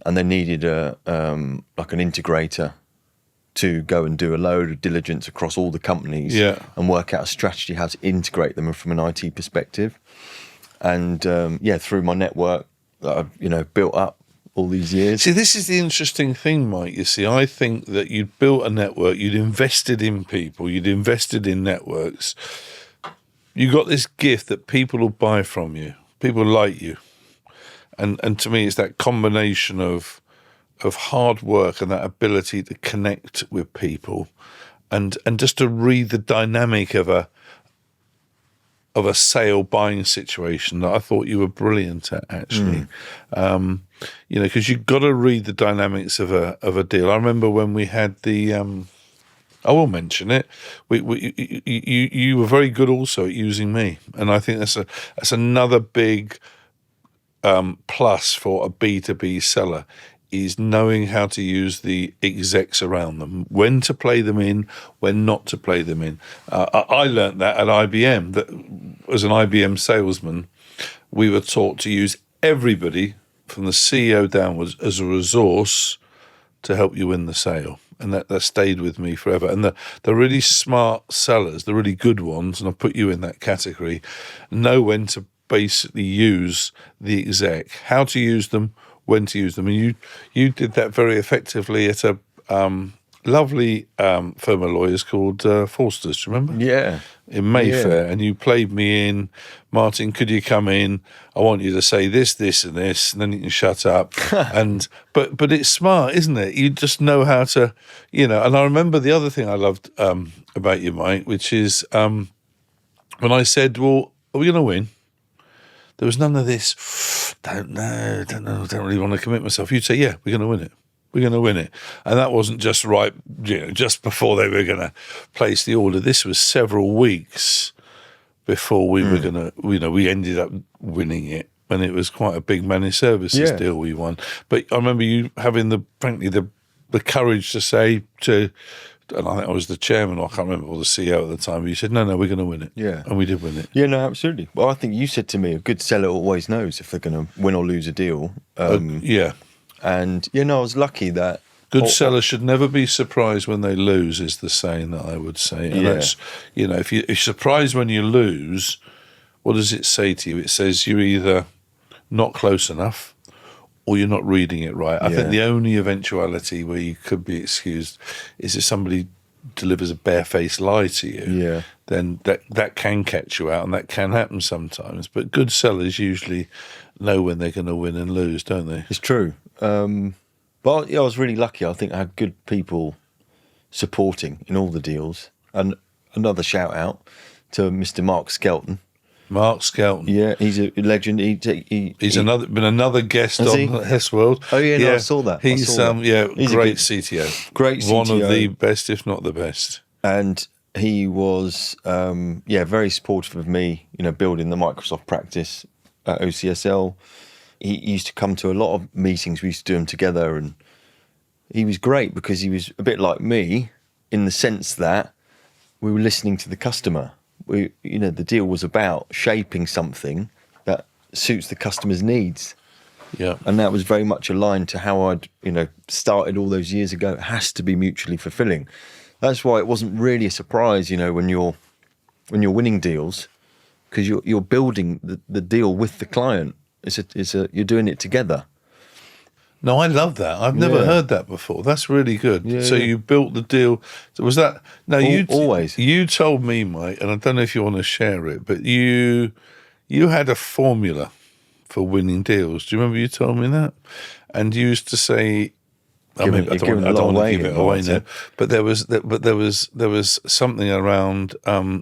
and they needed an integrator to go and do a load of diligence across all the companies and work out a strategy how to integrate them from an IT perspective. And through my network that I've built up all these years. See, this is the interesting thing, Mike. You see, I think that you'd built a network, you'd invested in people, you'd invested in networks. You got this gift that people will buy from you. People like you. And to me, it's that combination of hard work and that ability to connect with people and just to read the dynamic of a sale buying situation that I thought you were brilliant at, actually. Because you've got to read the dynamics of a deal. I remember when we had the I will mention it. You were very good also at using me, and I think that's another big plus for a B2B seller, is knowing how to use the execs around them, when to play them in, when not to play them in. I learnt that at IBM, that as an IBM salesman, we were taught to use everybody from the CEO downwards as a resource to help you win the sale. And that stayed with me forever. And the really smart sellers, the really good ones, and I'll put you in that category, know when to basically use the exec, how to use them, when to use them. And you did that very effectively at a lovely firm of lawyers called Forsters, do you remember? Yeah. In Mayfair. And you played me in, Martin, could you come in? I want you to say this, this, and this, and then you can shut up. But it's smart, isn't it? You just know how to, And I remember the other thing I loved about you, Mike, which is when I said, well, are we going to win? There was none of this, don't know, don't really want to commit myself. You'd say, yeah, we're going to win it. We're going to win it. And that wasn't just right, just before they were going to place the order. This was several weeks before we were going to, we ended up winning it. And it was quite a big managed services deal we won. But I remember you having the courage to say and I think I was the chairman, or I can't remember, or the CEO at the time, but you said, no, we're going to win it. Yeah. And we did win it. Yeah, no, absolutely. Well, I think you said to me, a good seller always knows if they're going to win or lose a deal. Yeah. And, I was lucky that... Good sellers should never be surprised when they lose, is the saying that I would say. And that's, if you're surprised when you lose, what does it say to you? It says you're either not close enough or you're not reading it right. I think the only eventuality where you could be excused is if somebody delivers a barefaced lie to you. Yeah. Then that can catch you out, and that can happen sometimes. But good sellers usually know when they're going to win and lose, don't they? It's true. But I was really lucky. I think I had good people supporting in all the deals. And another shout out to Mr. Mark Skelton. Mark Skelton. Yeah, he's a legend. He's been another guest on Hess World. Oh yeah, I saw that. He's he's great CTO. Great CTO. One of the best, if not the best. And he was very supportive of me, building the Microsoft practice at OCSL. He used to come to a lot of meetings. We used to do them together, and he was great because he was a bit like me in the sense that we were listening to the customer. The deal was about shaping something that suits the customer's needs. Yeah. And that was very much aligned to how I'd, started all those years ago. It has to be mutually fulfilling. That's why it wasn't really a surprise, when you're winning deals, because you're building the deal with the client. You're doing it together. No, I love that. I've never heard that before. That's really good. Yeah, so you built the deal. So was that? No, always. You told me, Mike, and I don't know if you want to share it, but you had a formula for winning deals. Do you remember you told me that? And you used to say, I don't want to give it away now. But there was something around.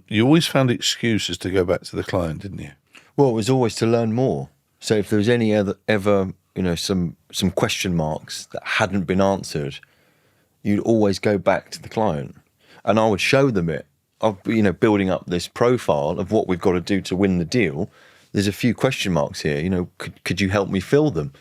You always found excuses to go back to the client, didn't you? Well, it was always to learn more. So if there was any ever some question marks that hadn't been answered, you'd always go back to the client, and I would show them it. Building up this profile of what we've got to do to win the deal. There's a few question marks here. Could you help me fill them?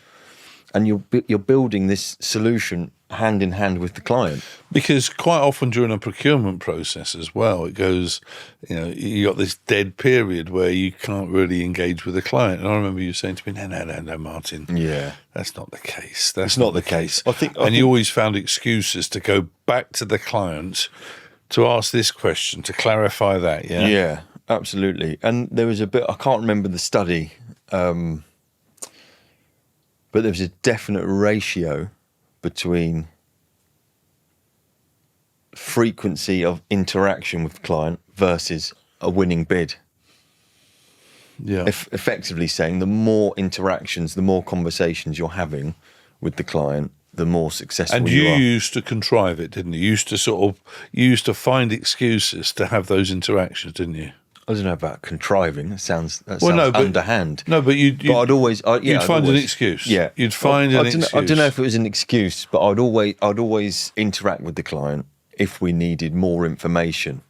And you're building this solution hand in hand with the client. Because quite often during a procurement process as well, it goes, you got this dead period where you can't really engage with the client. And I remember you saying to me, no, Martin. Yeah. That's not the case. That's not the case. I think you always found excuses to go back to the client to ask this question, to clarify that, yeah? Yeah, absolutely. And there was a bit, I can't remember the study, but there was a definite ratio between frequency of interaction with the client versus a winning bid. Yeah. Effectively saying the more interactions, the more conversations you're having with the client, the more successful you are. And you used to contrive it, didn't you? You used to find excuses to have those interactions, didn't you? I don't know about contriving. That sounds underhand. No, but you'd find an excuse. Yeah, you'd find an excuse. I don't know if it was an excuse, but I'd always interact with the client if we needed more information.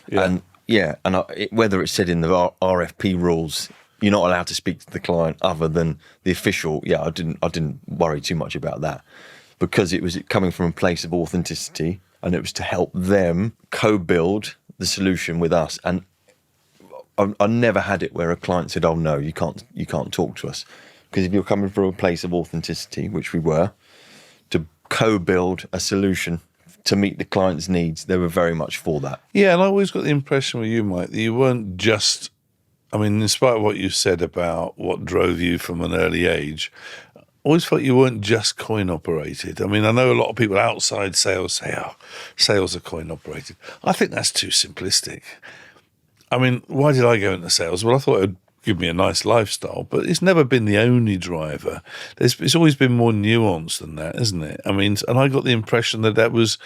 Yeah. And whether it's said in the RFP rules, you're not allowed to speak to the client other than the official. Yeah, I didn't worry too much about that, because it was coming from a place of authenticity, and it was to help them co-build the solution with us. And I never had it where a client said, "Oh no, you can't talk to us," because if you're coming from a place of authenticity, which we were, to co-build a solution to meet the client's needs, they were very much for that. Yeah, and I always got the impression with you, Mike, that you weren't just, I mean, in spite of what you said about what drove you from an early age, I always thought you weren't just coin operated. I mean, I know a lot of people outside sales say, oh, sales are coin operated. I think that's too simplistic. I mean, why did I go into sales? Well, I thought it would give me a nice lifestyle, but it's never been the only driver. It's always been more nuanced than that, isn't it? I mean, and I got the impression that it was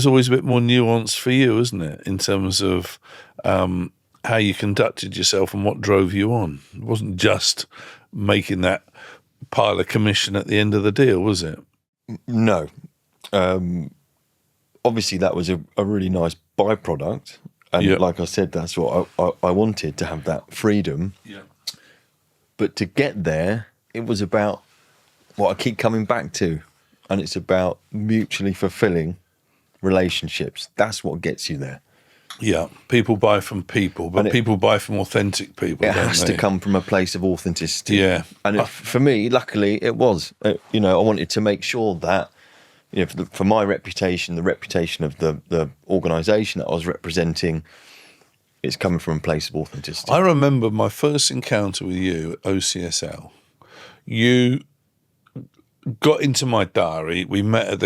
always a bit more nuanced for you, isn't it, in terms of how you conducted yourself and what drove you on. It wasn't just making that pile of commission at the end of the deal, was it? No. Obviously, that was a really nice byproduct. And like I said, that's what I wanted, to have that freedom. Yeah. But to get there, it was about what I keep coming back to. And it's about mutually fulfilling relationships. That's what gets you there. Yeah. People buy from people, but people buy from authentic people. It has to come from a place of authenticity. Yeah. And for me, luckily, it was. I wanted to make sure that, for my reputation, the reputation of the organisation that I was representing, it's coming from a place of authenticity. I remember my first encounter with you at OCSL. You got into my diary. We met at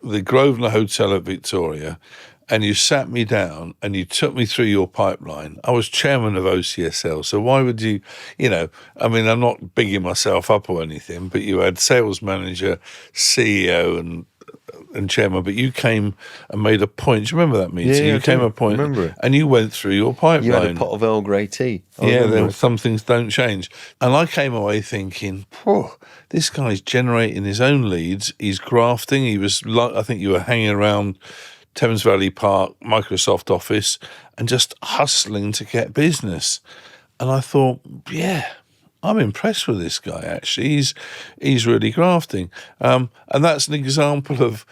the Grosvenor Hotel at Victoria, and you sat me down and you took me through your pipeline. I was chairman of OCSL, so why would you, I mean, I'm not bigging myself up or anything, but you had sales manager, CEO and chairman, but you came and made a point. Do you remember that meeting? Yeah, you came a point, remember it. And you went through your pipeline. You had a pot of Earl Grey tea. Some things don't change. And I came away thinking, this guy's generating his own leads. He's grafting. He was, I think you were hanging around Thames Valley Park, Microsoft office, and just hustling to get business. And I thought, I'm impressed with this guy, actually. He's really grafting. And that's an example of,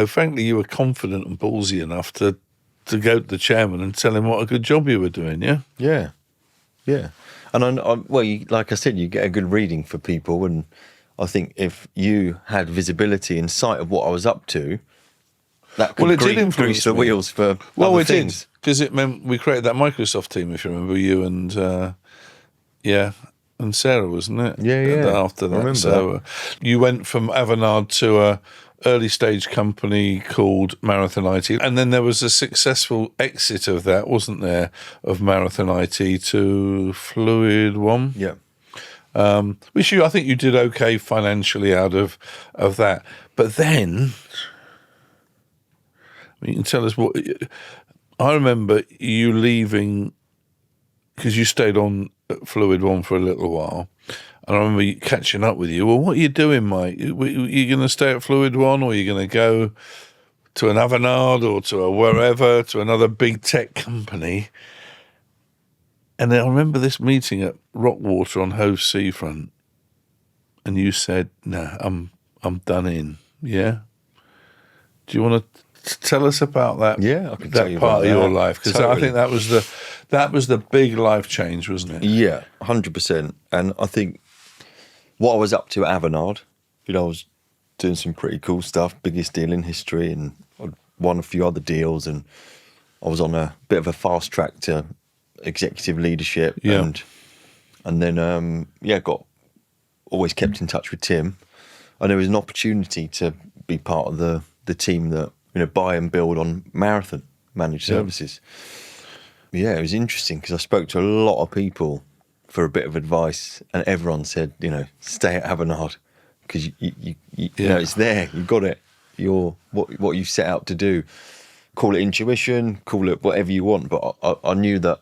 frankly, you were confident and ballsy enough to go to the chairman and tell him what a good job you were doing, yeah? Yeah. Yeah. And like I said, you get a good reading for people. And I think if you had visibility and sight of what I was up to, that could grease the wheels for other things. Did, because it meant we created that Microsoft team, if you remember, you and and Sarah, wasn't it? Yeah. After that, so you went from Avanade to a early stage company called Marathon IT, and then there was a successful exit of that, wasn't there? Of Marathon IT to Fluid One. Yeah. Which I think you did okay financially out of that, but then. You can tell us what. I remember you leaving because you stayed on at Fluid One for a little while, and I remember catching up with you. Well, what are you doing, Mike? Are you going to stay at Fluid One, or are you going to go to an Avanade or to a wherever, to another big tech company? And then I remember this meeting at Rockwater on Hove Seafront, and you said, "No, I'm done in." Yeah. Do you want to tell us about that? Yeah, I can tell you part about of your that. life, because Totally. I think that was the big life change, wasn't it? Yeah, 100%. And I think what I was up to at Avanade, I was doing some pretty cool stuff, biggest deal in history, and I'd won a few other deals, and I was on a bit of a fast track to executive leadership. Yeah. And then got always kept in touch with Tim, and there was an opportunity to be part of the team that buy and build on Marathon Managed Services. Yeah, it was interesting because I spoke to a lot of people for a bit of advice, and everyone said, stay at Avanade because you it's there, you got it. You're what you set out to do. Call it intuition, call it whatever you want, but I knew that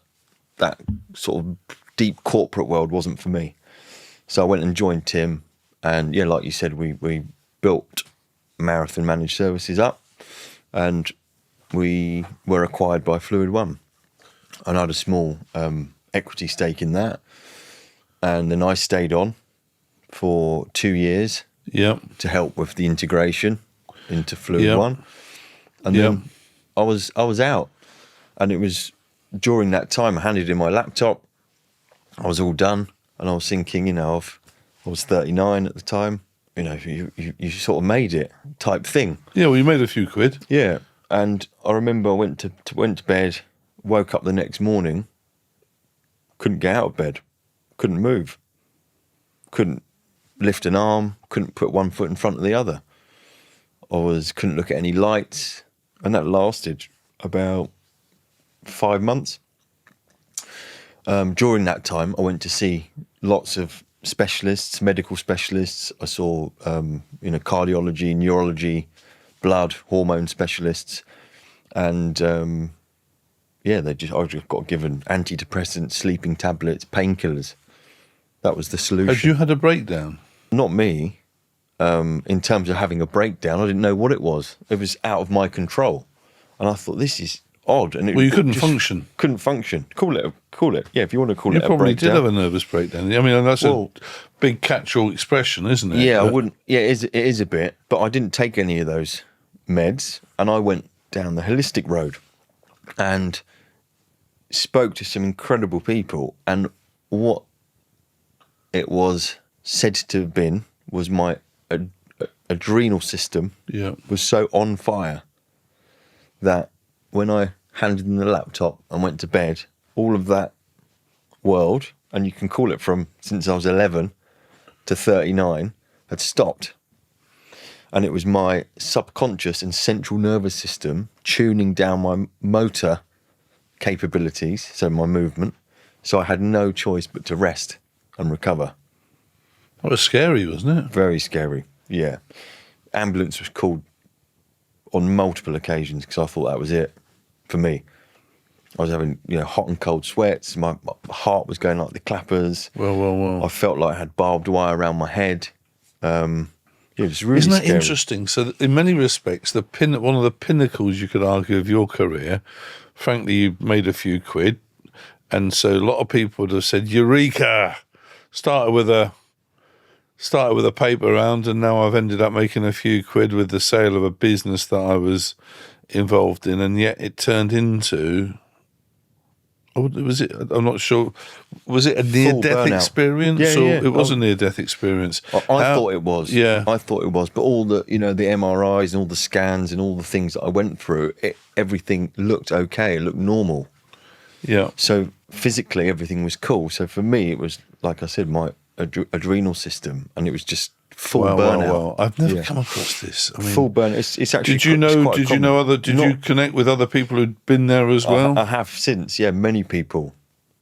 sort of deep corporate world wasn't for me. So I went and joined Tim, and like you said, we built Marathon Managed Services up, and we were acquired by Fluid One, and I had a small equity stake in that. And then I stayed on for 2 years to help with the integration into Fluid One. And then I was out. And it was during that time I handed in my laptop. I was all done. And I was thinking, I was 39 at the time. You sort of made it type thing. Yeah, well, you made a few quid. Yeah. And I remember I went to bed, woke up the next morning, couldn't get out of bed, couldn't move, couldn't lift an arm, couldn't put one foot in front of the other. Couldn't look at any lights, and that lasted about 5 months. During that time, I went to see lots of specialists, medical specialists. I saw, cardiology, neurology, blood, hormone specialists, and I just got given antidepressants, sleeping tablets, painkillers. That was the solution. Had you had a breakdown? Not me. In terms of having a breakdown, I didn't know what it was. It was out of my control, and I thought, this is odd. And you couldn't function. Couldn't function. Call it. Yeah, if you want to call it a breakdown. You probably did have a nervous breakdown. I mean, that's a big catch-all expression, isn't it? Yeah, I wouldn't. Yeah, it is a bit. But I didn't take any of those meds, and I went down the holistic road and spoke to some incredible people. And what it was said to have been was my adrenal system was so on fire that when I handed in the laptop and went to bed, all of that world, and you can call it from since I was 11 to 39, had stopped. And it was my subconscious and central nervous system tuning down my motor capabilities, so my movement. So I had no choice but to rest and recover. That was scary, wasn't it? Very scary, yeah. Ambulance was called on multiple occasions because I thought that was it for me. I was having, hot and cold sweats. My heart was going like the clappers. Well. I felt like I had barbed wire around my head. It was really Isn't that scary. interesting? So in many respects, one of the pinnacles, you could argue, of your career, frankly, you made a few quid. And so a lot of people would have said, Eureka! Started with a paper round, and now I've ended up making a few quid with the sale of a business that I was involved in, and yet it turned into... was it? I'm not sure. Was it a near-death experience? Yeah. It was a near-death experience. I thought it was. Yeah. I thought it was. But all the, the MRIs and all the scans and all the things that I went through, everything looked okay. It looked normal. Yeah. So physically, everything was cool. So for me, it was, like I said, my adrenal system, and it was just full burnout. Well. I've never come across this. I mean, full burnout. It's actually. Did you connect with other people who'd been there as well? I have since. Yeah, many people.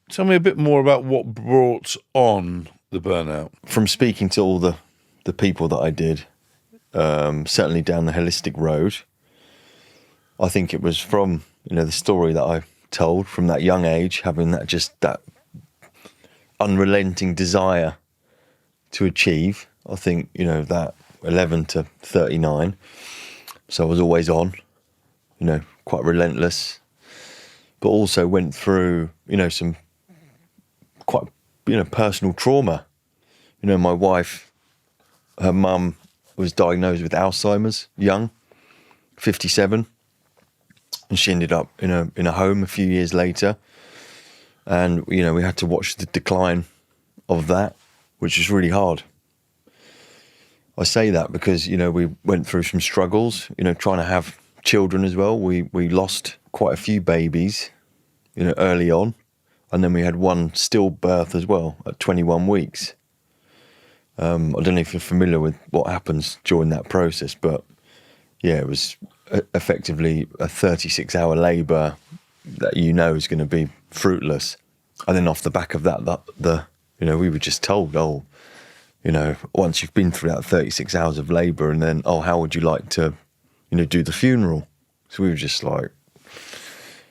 Tell me a bit more about what brought on the burnout. From speaking to all the people that I did, certainly down the holistic road, I think it was from the story that I told from that young age, having that unrelenting desire to achieve. I think, that 11 to 39. So I was always on, quite relentless, but also went through, some quite, personal trauma. My wife, her mum was diagnosed with Alzheimer's young, 57. And she ended up in a home a few years later. And, we had to watch the decline of that, which is really hard. I say that because, we went through some struggles, trying to have children as well. We lost quite a few babies, early on. And then we had one stillbirth as well at 21 weeks. I don't know if you're familiar with what happens during that process, but yeah, it was effectively a 36-hour labour that is going to be fruitless. And then off the back of that, we were just told, once you've been through that 36 hours of labour, and then, how would you like to, do the funeral? So we were just like,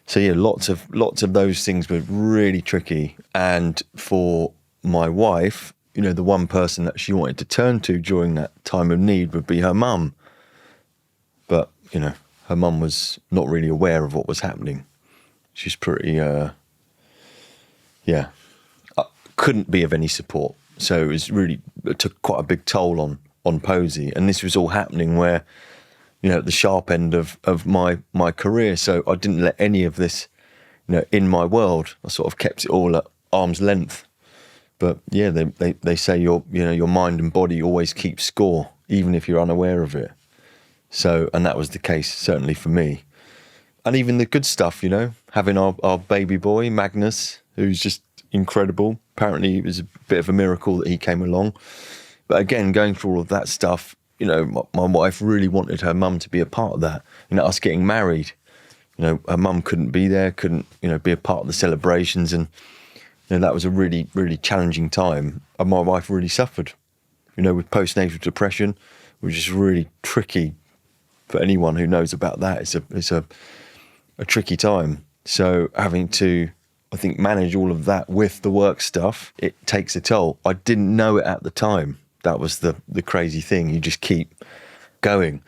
so yeah, lots of those things were really tricky. And for my wife, the one person that she wanted to turn to during that time of need would be her mum. But, her mum was not really aware of what was happening. She's pretty, couldn't be of any support. So it took quite a big toll on Posey. And this was all happening where, at the sharp end of my career. So I didn't let any of this, in my world. I sort of kept it all at arm's length. But yeah, they say your mind and body always keep score, even if you're unaware of it. So, and that was the case certainly for me. And even the good stuff, having our baby boy, Magnus, who's just incredible. Apparently it was a bit of a miracle that he came along. But again, going through all of that stuff, my wife really wanted her mum to be a part of that. Us getting married, her mum couldn't be there, couldn't, be a part of the celebrations. And, that was a really, really challenging time. And my wife really suffered, with postnatal depression, which is really tricky for anyone who knows about that. It's a tricky time. So having to, I think, manage all of that with the work stuff, it takes a toll. I didn't know it at the time. That was the crazy thing. You just keep going.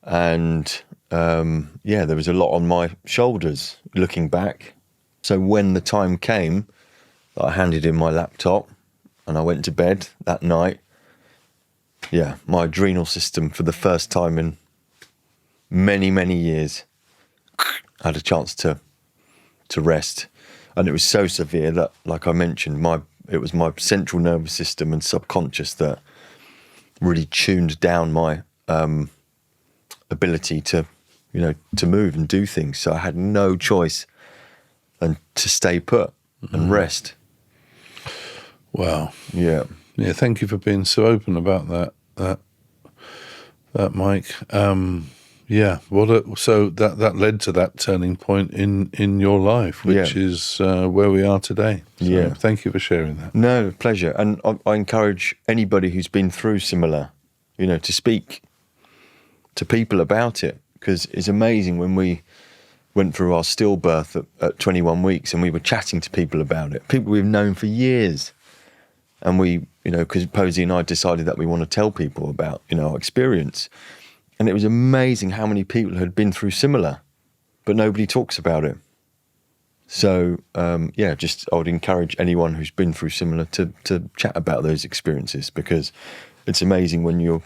And there was a lot on my shoulders looking back. So when the time came, I handed in my laptop and I went to bed that night. Yeah, my adrenal system for the first time in many, many years had a chance to rest. And it was so severe that, like I mentioned, it was my central nervous system and subconscious that really tuned down my ability to move and do things. So I had no choice than to stay put and rest. Wow. Yeah. Yeah. Thank you for being so open about that, Mike. So that led to that turning point in your life, which is where we are today. So thank you for sharing that. No, pleasure. And I encourage anybody who's been through similar, to speak to people about it, because it's amazing when we went through our stillbirth at 21 weeks and we were chatting to people about it, people we've known for years. And we, because Posey and I decided that we want to tell people about, our experience. And it was amazing how many people had been through similar, but nobody talks about it. So, I would encourage anyone who's been through similar to chat about those experiences, because it's amazing when you're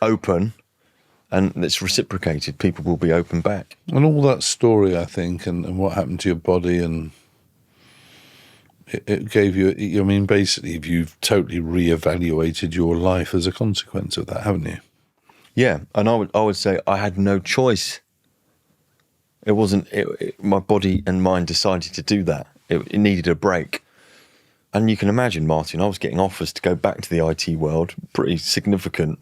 open and it's reciprocated, people will be open back. And all that story, I think, and what happened to your body, and it gave you, basically you've totally reevaluated your life as a consequence of that, haven't you? Yeah, and I would say I had no choice. It wasn't, my body and mind decided to do that. It needed a break. And you can imagine, Martin, I was getting offers to go back to the IT world, pretty significant,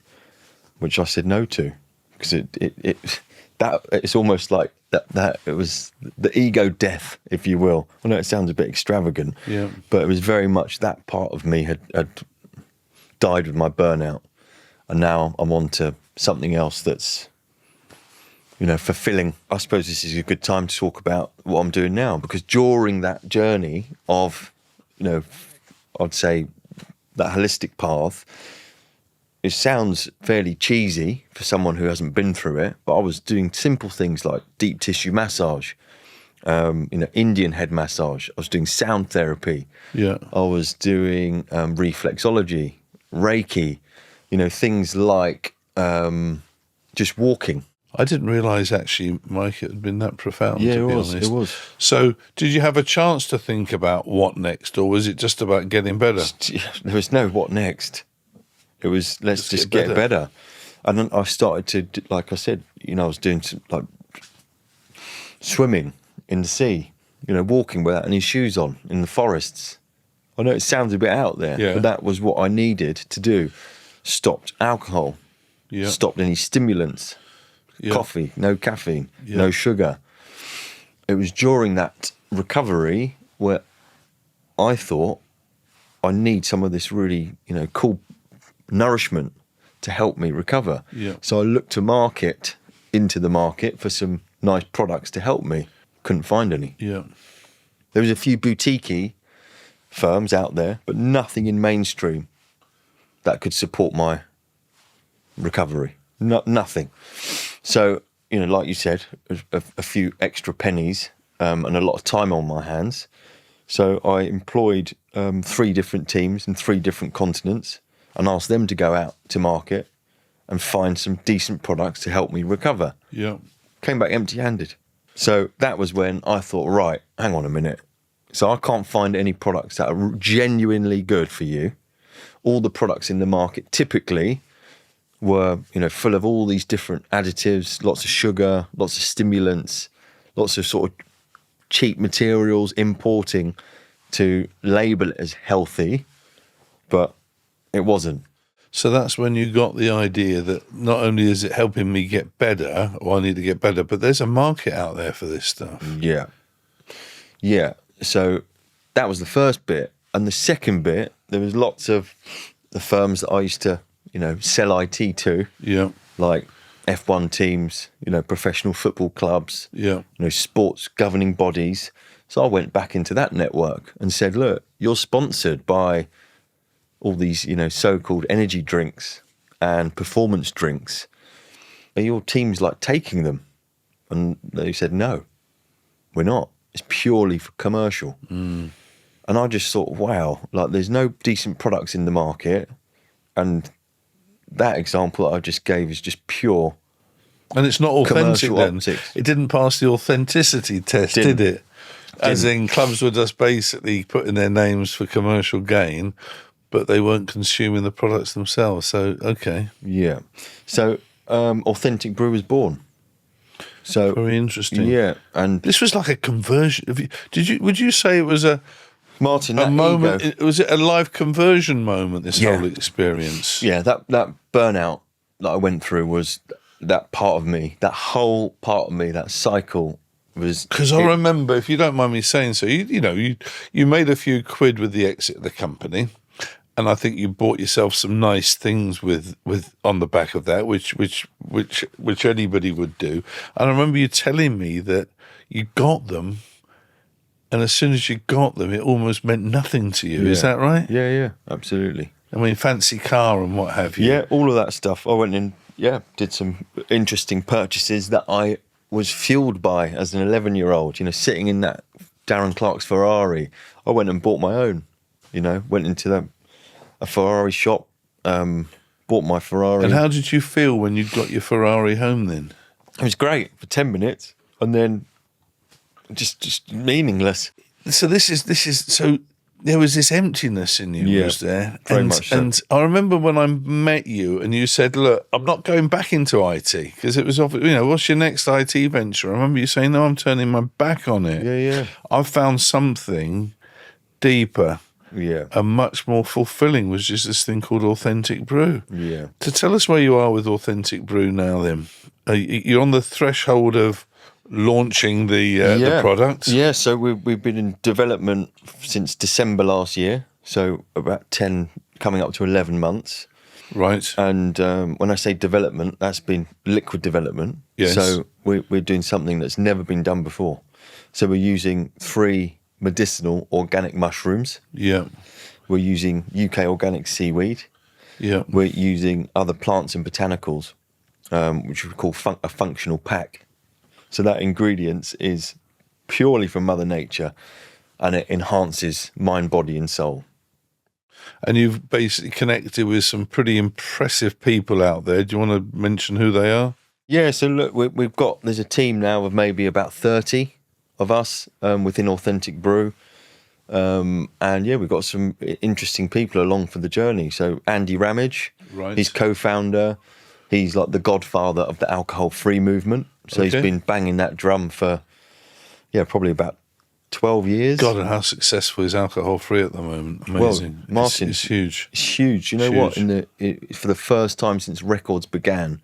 which I said no to, because it's almost like that it was the ego death, if you will. I know it sounds a bit extravagant, but it was very much that part of me had died with my burnout. And now I'm on to something else that's, fulfilling. I suppose this is a good time to talk about what I'm doing now, because during that journey of, I'd say that holistic path, it sounds fairly cheesy for someone who hasn't been through it, but I was doing simple things like deep tissue massage, Indian head massage. I was doing sound therapy. Yeah. I was doing reflexology, Reiki, things like just walking. I didn't realise, actually, Mike, it had been that profound, to be honest. It was. So did you have a chance to think about what next, or was it just about getting better? There was no what next. It was, let's just get better. And then I started to, like I said, I was doing some, like swimming in the sea, walking without any shoes on in the forests. I know it sounds a bit out there, but that was what I needed to do. Stopped alcohol, stopped any stimulants, coffee, no caffeine, no sugar. It was during that recovery where I thought I need some of this really, cool nourishment to help me recover. So I looked into the market for some nice products to help me. Couldn't find any. There was a few boutique firms out there, but nothing in mainstream that could support my recovery. Nothing. So, like you said, a few extra pennies and a lot of time on my hands. So I employed 3 different teams in 3 different continents and asked them to go out to market and find some decent products to help me recover. Yeah. Came back empty-handed. So that was when I thought, right, hang on a minute. So I can't find any products that are genuinely good for you. All the products in the market typically were, full of all these different additives, lots of sugar, lots of stimulants, lots of sort of cheap materials, importing to label it as healthy, but it wasn't. So that's when you got the idea that not only is it helping me get better, or I need to get better, but there's a market out there for this stuff. Yeah. So that was the first bit. And the second bit, there was lots of the firms that I used to, sell IT to. Yeah. Like F1 teams, professional football clubs, Yeah. sports governing bodies. So I went back into that network and said, look, you're sponsored by all these, so-called energy drinks and performance drinks. Are your teams like taking them? And they said, no, we're not. It's purely for commercial. And I just thought, wow, like there's no decent products in the market. And that example that I just gave is just pure. And it's not authentic then. Optics. It didn't pass the authenticity test, did it? As in clubs were just basically putting their names for commercial gain, but they weren't consuming the products themselves. So, okay. Yeah. So Authentic Brew was born. So very interesting. Yeah. And this was like a conversion. Would you say it was a moment? Was it a live conversion moment, this whole experience? Yeah, that burnout that I went through was that part of me, that whole part of me, that cycle was. Because I remember, if you don't mind me saying so, you made a few quid with the exit of the company, and I think you bought yourself some nice things with on the back of that, which anybody would do. And I remember you telling me that you got them. And as soon as you got them, it almost meant nothing to you. Yeah. Is that right? Yeah, absolutely. I mean, fancy car and what have you. Yeah, all of that stuff. I went in, did some interesting purchases that I was fueled by as an 11-year-old, sitting in that Darren Clark's Ferrari. I went and bought my own, went into a Ferrari shop, bought my Ferrari. And how did you feel when you got your Ferrari home then? It was great for 10 minutes and then just meaningless. So so there was this emptiness in you, was there? Very much so. And I remember when I met you and you said, look, I'm not going back into IT, because it was, what's your next IT venture? I remember you saying, no, I'm turning my back on it. Yeah. I found something deeper. Yeah. And much more fulfilling, was just this thing called Authentic Brew. Yeah. So tell us where you are with Authentic Brew now then. You're on the threshold of launching the product? Yeah, so we've been in development since December last year, so about 10, coming up to 11 months. Right. And when I say development, that's been liquid development. Yes. So we're doing something that's never been done before. So we're using 3 medicinal organic mushrooms. Yeah. We're using UK organic seaweed. Yeah. We're using other plants and botanicals, which we call a functional pack. So that ingredients is purely from Mother Nature, and it enhances mind, body and soul. And you've basically connected with some pretty impressive people out there. Do you want to mention who they are? Yeah, so look, there's a team now of maybe about 30 of us within Authentic Brew. And we've got some interesting people along for the journey. So Andy Ramage, right. He's co-founder. He's like the godfather of the alcohol-free movement. So He's been banging that drum for, probably about 12 years. God, and how successful is alcohol-free at the moment? Amazing. Well, Martin, it's huge. It's huge. You know what? For the first time since records began,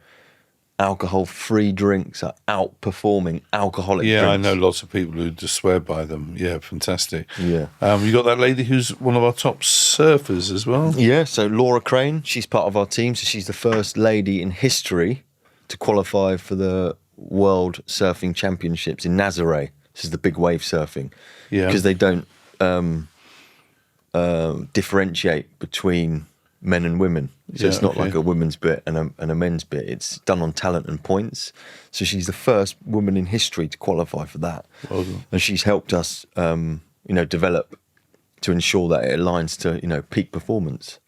alcohol-free drinks are outperforming alcoholic drinks. Yeah, I know lots of people who just swear by them. Yeah, fantastic. Yeah. You got that lady who's one of our top surfers as well? Yeah, so Laura Crane, she's part of our team. So she's the first lady in history to qualify for the World Surfing Championships in Nazaré. This is the big wave surfing. Yeah. Because they don't differentiate between men and women. So it's not okay. like a women's bit and a men's bit. It's done on talent and points. So she's the first woman in history to qualify for that. Well done. And she's helped us, develop to ensure that it aligns to, peak performance.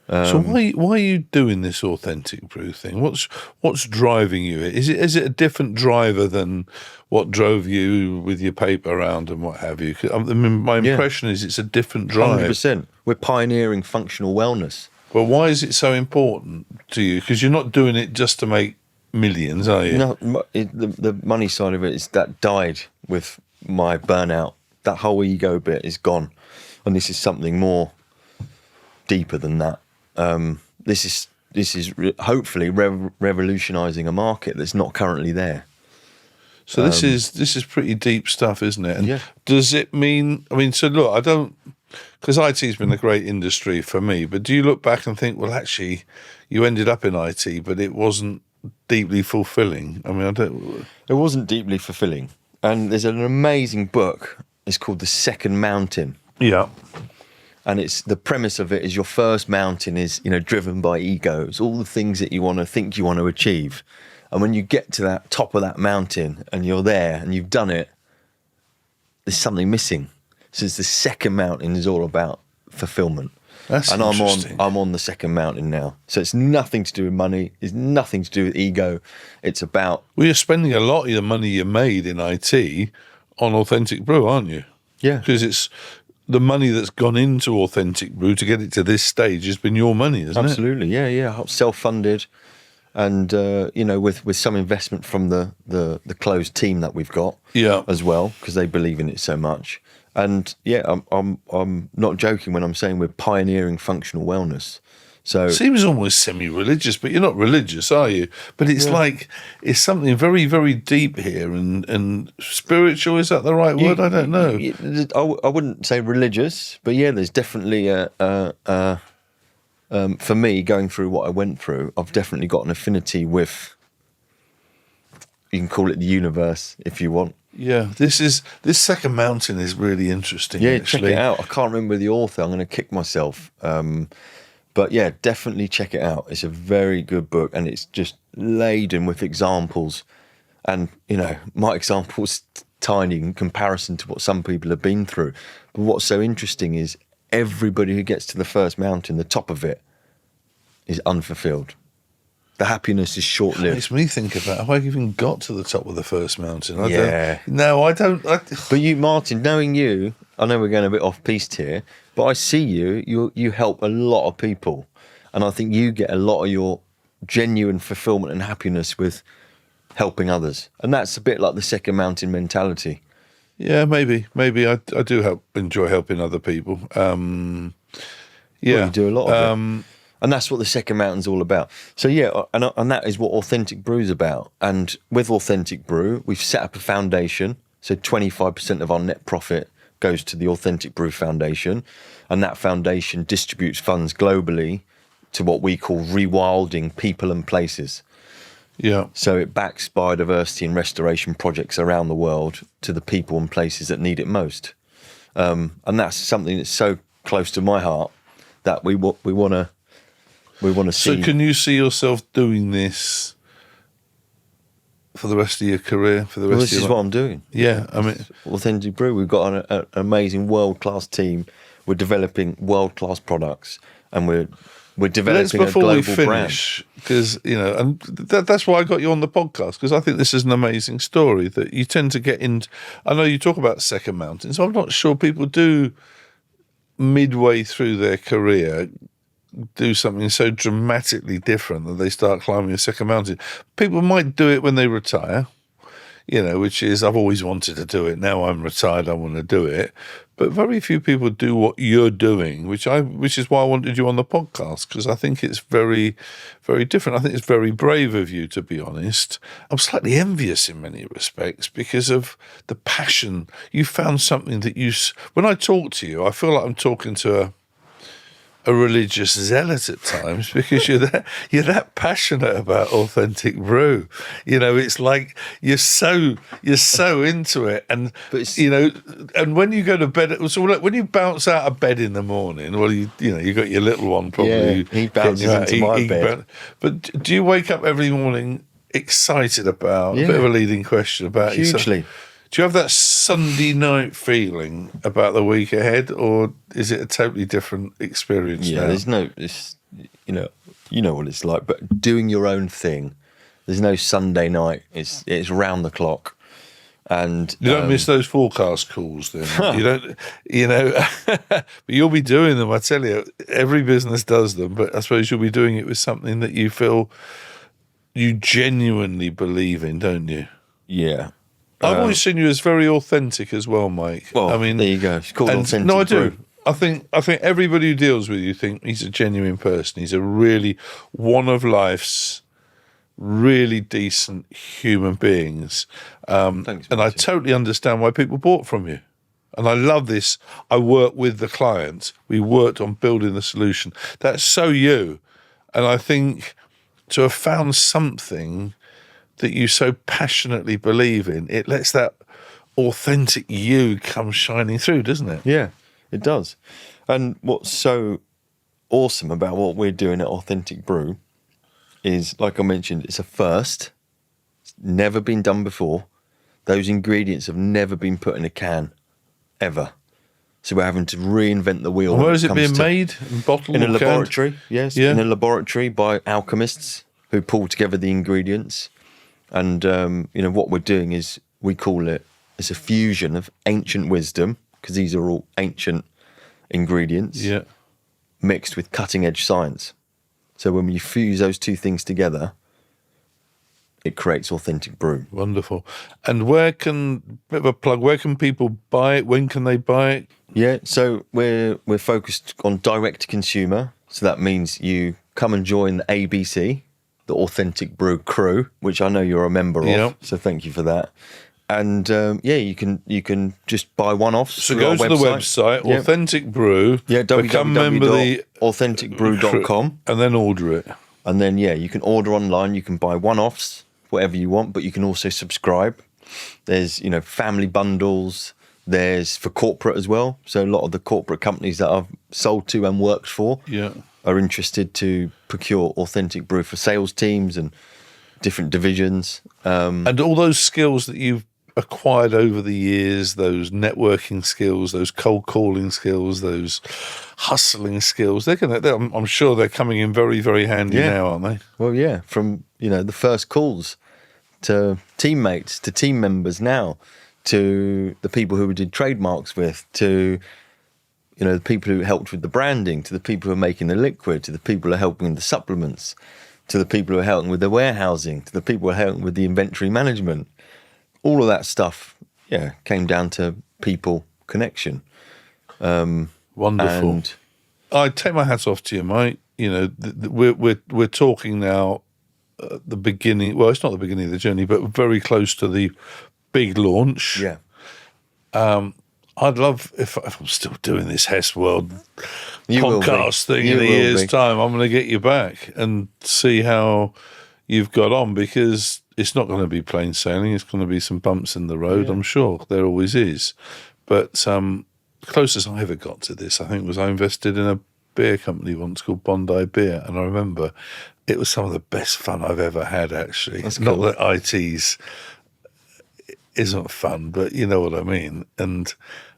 So why are you doing this Authentic Brew thing? What's driving you? Is it a different driver than what drove you with your paper round and what have you? 'Cause, I mean, my impression is it's a different drive. 100%. We're pioneering functional wellness. Well, why is it so important to you? Because you're not doing it just to make millions, are you? No, the money side of it is that died with my burnout. That whole ego bit is gone, and this is something more deeper than that. This is hopefully revolutionising a market that's not currently there. So this is pretty deep stuff, isn't it? And Yeah. does it mean? I mean, so look, I don't, because IT's been a great industry for me. But do you look back and think, well, actually, you ended up in IT, but it wasn't deeply fulfilling? I mean, I don't. It wasn't deeply fulfilling. And there's an amazing book. It's called The Second Mountain. Yeah. And it's the premise of it is your first mountain is, driven by egos, all the things that you want to achieve. And when you get to that top of that mountain and you're there and you've done it, there's something missing. So it's the second mountain is all about fulfillment. That's and interesting. I'm on the second mountain now. So it's nothing to do with money. It's nothing to do with ego. It's about... Well, you're spending a lot of the money you made in IT on Authentic Brew, aren't you? Yeah. Because it's the money that's gone into Authentic Brew to get it to this stage has been your money, isn't it? Absolutely, yeah. Self-funded, and with some investment from the closed team that we've got, as well, because they believe in it so much. And yeah, I'm not joking when I'm saying we're pioneering functional wellness. So Seems almost semi-religious, but you're not religious, are you? But it's like it's something very, very deep here and spiritual. Is that the right word? I don't know. I wouldn't say religious, but yeah, there's definitely for me, going through what I went through, I've definitely got an affinity with, you can call it the universe if you want. Yeah, this second mountain is really interesting. Yeah, actually. check it out. I can't remember the author. I'm going to kick myself. But yeah, definitely check it out. It's a very good book, and it's just laden with examples. And, my example's tiny in comparison to what some people have been through. But what's so interesting is everybody who gets to the first mountain, the top of it, is unfulfilled. The happiness is short-lived. Makes me think about, have I even got to the top of the first mountain? I don't. But you, Martin, knowing you, I know we're going a bit off-piste here, but I see you help a lot of people. And I think you get a lot of your genuine fulfillment and happiness with helping others. And that's a bit like the second mountain mentality. Yeah, maybe I do enjoy helping other people. Yeah, Well, you do a lot of it. And that's what the second mountain's all about. So yeah, and that is what Authentic Brew's about. And with Authentic Brew, we've set up a foundation. So 25% of our net profit goes to the Authentic Brew Foundation. And that foundation distributes funds globally to what we call rewilding people and places. Yeah. So it backs biodiversity and restoration projects around the world to the people and places that need it most. And that's something that's so close to my heart that we want to see. So can you see yourself doing this for the rest of your career? For the rest This of is your what I'm doing. Yeah, I mean, Authentic Brew, we've got an amazing world-class team. We're developing world-class products, and we're developing a global brand. Because and that's why I got you on the podcast, because I think this is an amazing story that you tend to get into. I know you talk about second mountain, so I'm not sure people do midway through their career do something so dramatically different that they start climbing a second mountain. People might do it when they retire, which is, I've always wanted to do it. Now I'm retired, I want to do it. But very few people do what you're doing, which is why I wanted you on the podcast, because I think it's very, very different. I think it's very brave of you, to be honest. I'm slightly envious in many respects because of the passion. You found something that when I talk to you, I feel like I'm talking to a religious zealot at times because you're that passionate about Authentic Brew. You know, it's like you're so into it, and you know, and when you go to bed, so when you bounce out of bed in the morning, well, you got your little one probably. Yeah, he bounces into my bed. But do you wake up every morning excited about a bit of a leading question about hugely? Do you have that Sunday night feeling about the week ahead, or is it a totally different experience now? There's no, you know what it's like, but doing your own thing, there's no Sunday night. It's round the clock. And you don't miss those forecast calls then. You don't, but you'll be doing them. I tell you, every business does them, but I suppose you'll be doing it with something that you feel you genuinely believe in, don't you? Yeah. I've always seen you as very authentic as well, Mike. Well, I mean, there you go. It's called Authentic No, I Brew. do. I think everybody who deals with you think he's a genuine person. He's a really one of life's really decent human beings. Thanks, and I totally understand why people bought from you. And I love this. I work with the client. We worked on building the solution. That's so you. And I think to have found something that you so passionately believe in, it lets that authentic you come shining through, doesn't it? Yeah, it does. And what's so awesome about what we're doing at Authentic Brew is, like I mentioned, it's a first. It's never been done before. Those ingredients have never been put in a can, ever. So we're having to reinvent the wheel. And where is it being made? In bottle? In a or laboratory, canned? yes. Yeah. In a laboratory by alchemists who pull together the ingredients. And, what we're doing is we call it, it's a fusion of ancient wisdom, because these are all ancient ingredients, mixed with cutting edge science. So when you fuse those two things together, it creates Authentic Brew. Wonderful. And bit of a plug, where can people buy it? When can they buy it? Yeah, so we're focused on direct to consumer. So that means you come and join the ABC, the Authentic Brew crew, which I know you're a member of. So thank you for that. And you can just buy one-offs. So go to the website, Authentic Brew. Yeah, become member of the authenticbrew.com. And then order it. And then, you can order online. You can buy one-offs, whatever you want, but you can also subscribe. There's, family bundles. There's for corporate as well. So a lot of the corporate companies that I've sold to and worked for are interested to procure Authentic Brew for sales teams and different divisions. And all those skills that you've acquired over the years, those networking skills, those cold calling skills, those hustling skills, I'm sure they're coming in very, very handy now, aren't they? Well, yeah, from, the first calls to teammates, to team members now, to the people who we did trademarks with, to the people who helped with the branding, to the people who are making the liquid, to the people who are helping with the supplements, to the people who are helping with the warehousing, to the people who are helping with the inventory management. All of that stuff, came down to people connection. Wonderful. And I take my hats off to you, Mike. We're talking now at the beginning. Well, it's not the beginning of the journey, but very close to the big launch. Yeah. I'd love if I'm still doing this Hess World You podcast thing in a year's time. I'm going to get you back and see how you've got on, because it's not going to be plain sailing. It's going to be some bumps in the road, I'm sure. There always is. But the closest I ever got to this, I think, was I invested in a beer company once called Bondi Beer. And I remember it was some of the best fun I've ever had, actually. That's cool. Not that IT's isn't fun, but you know what I mean. And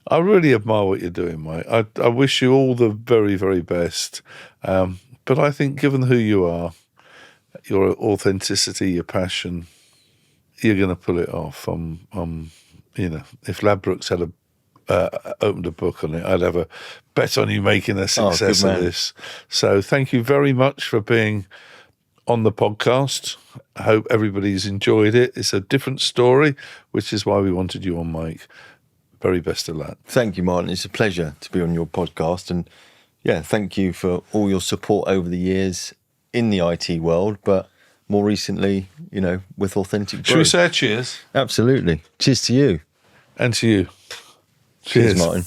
I really admire what you're doing, Mike. I wish you all the very, very best. But I think given who you are, your authenticity, your passion, you're going to pull it off. If Ladbrokes had opened a book on it, I'd have a bet on you making a success of this. So thank you very much for being on the podcast. I hope everybody's enjoyed it. It's a different story, which is why we wanted you on, Mike. Very best of luck. Thank you, Martin. It's a pleasure to be on your podcast. And thank you for all your support over the years in the IT world, but more recently, with Authentic Brew. Should we say cheers? Absolutely. Cheers to you. And to you. Cheers, Martin.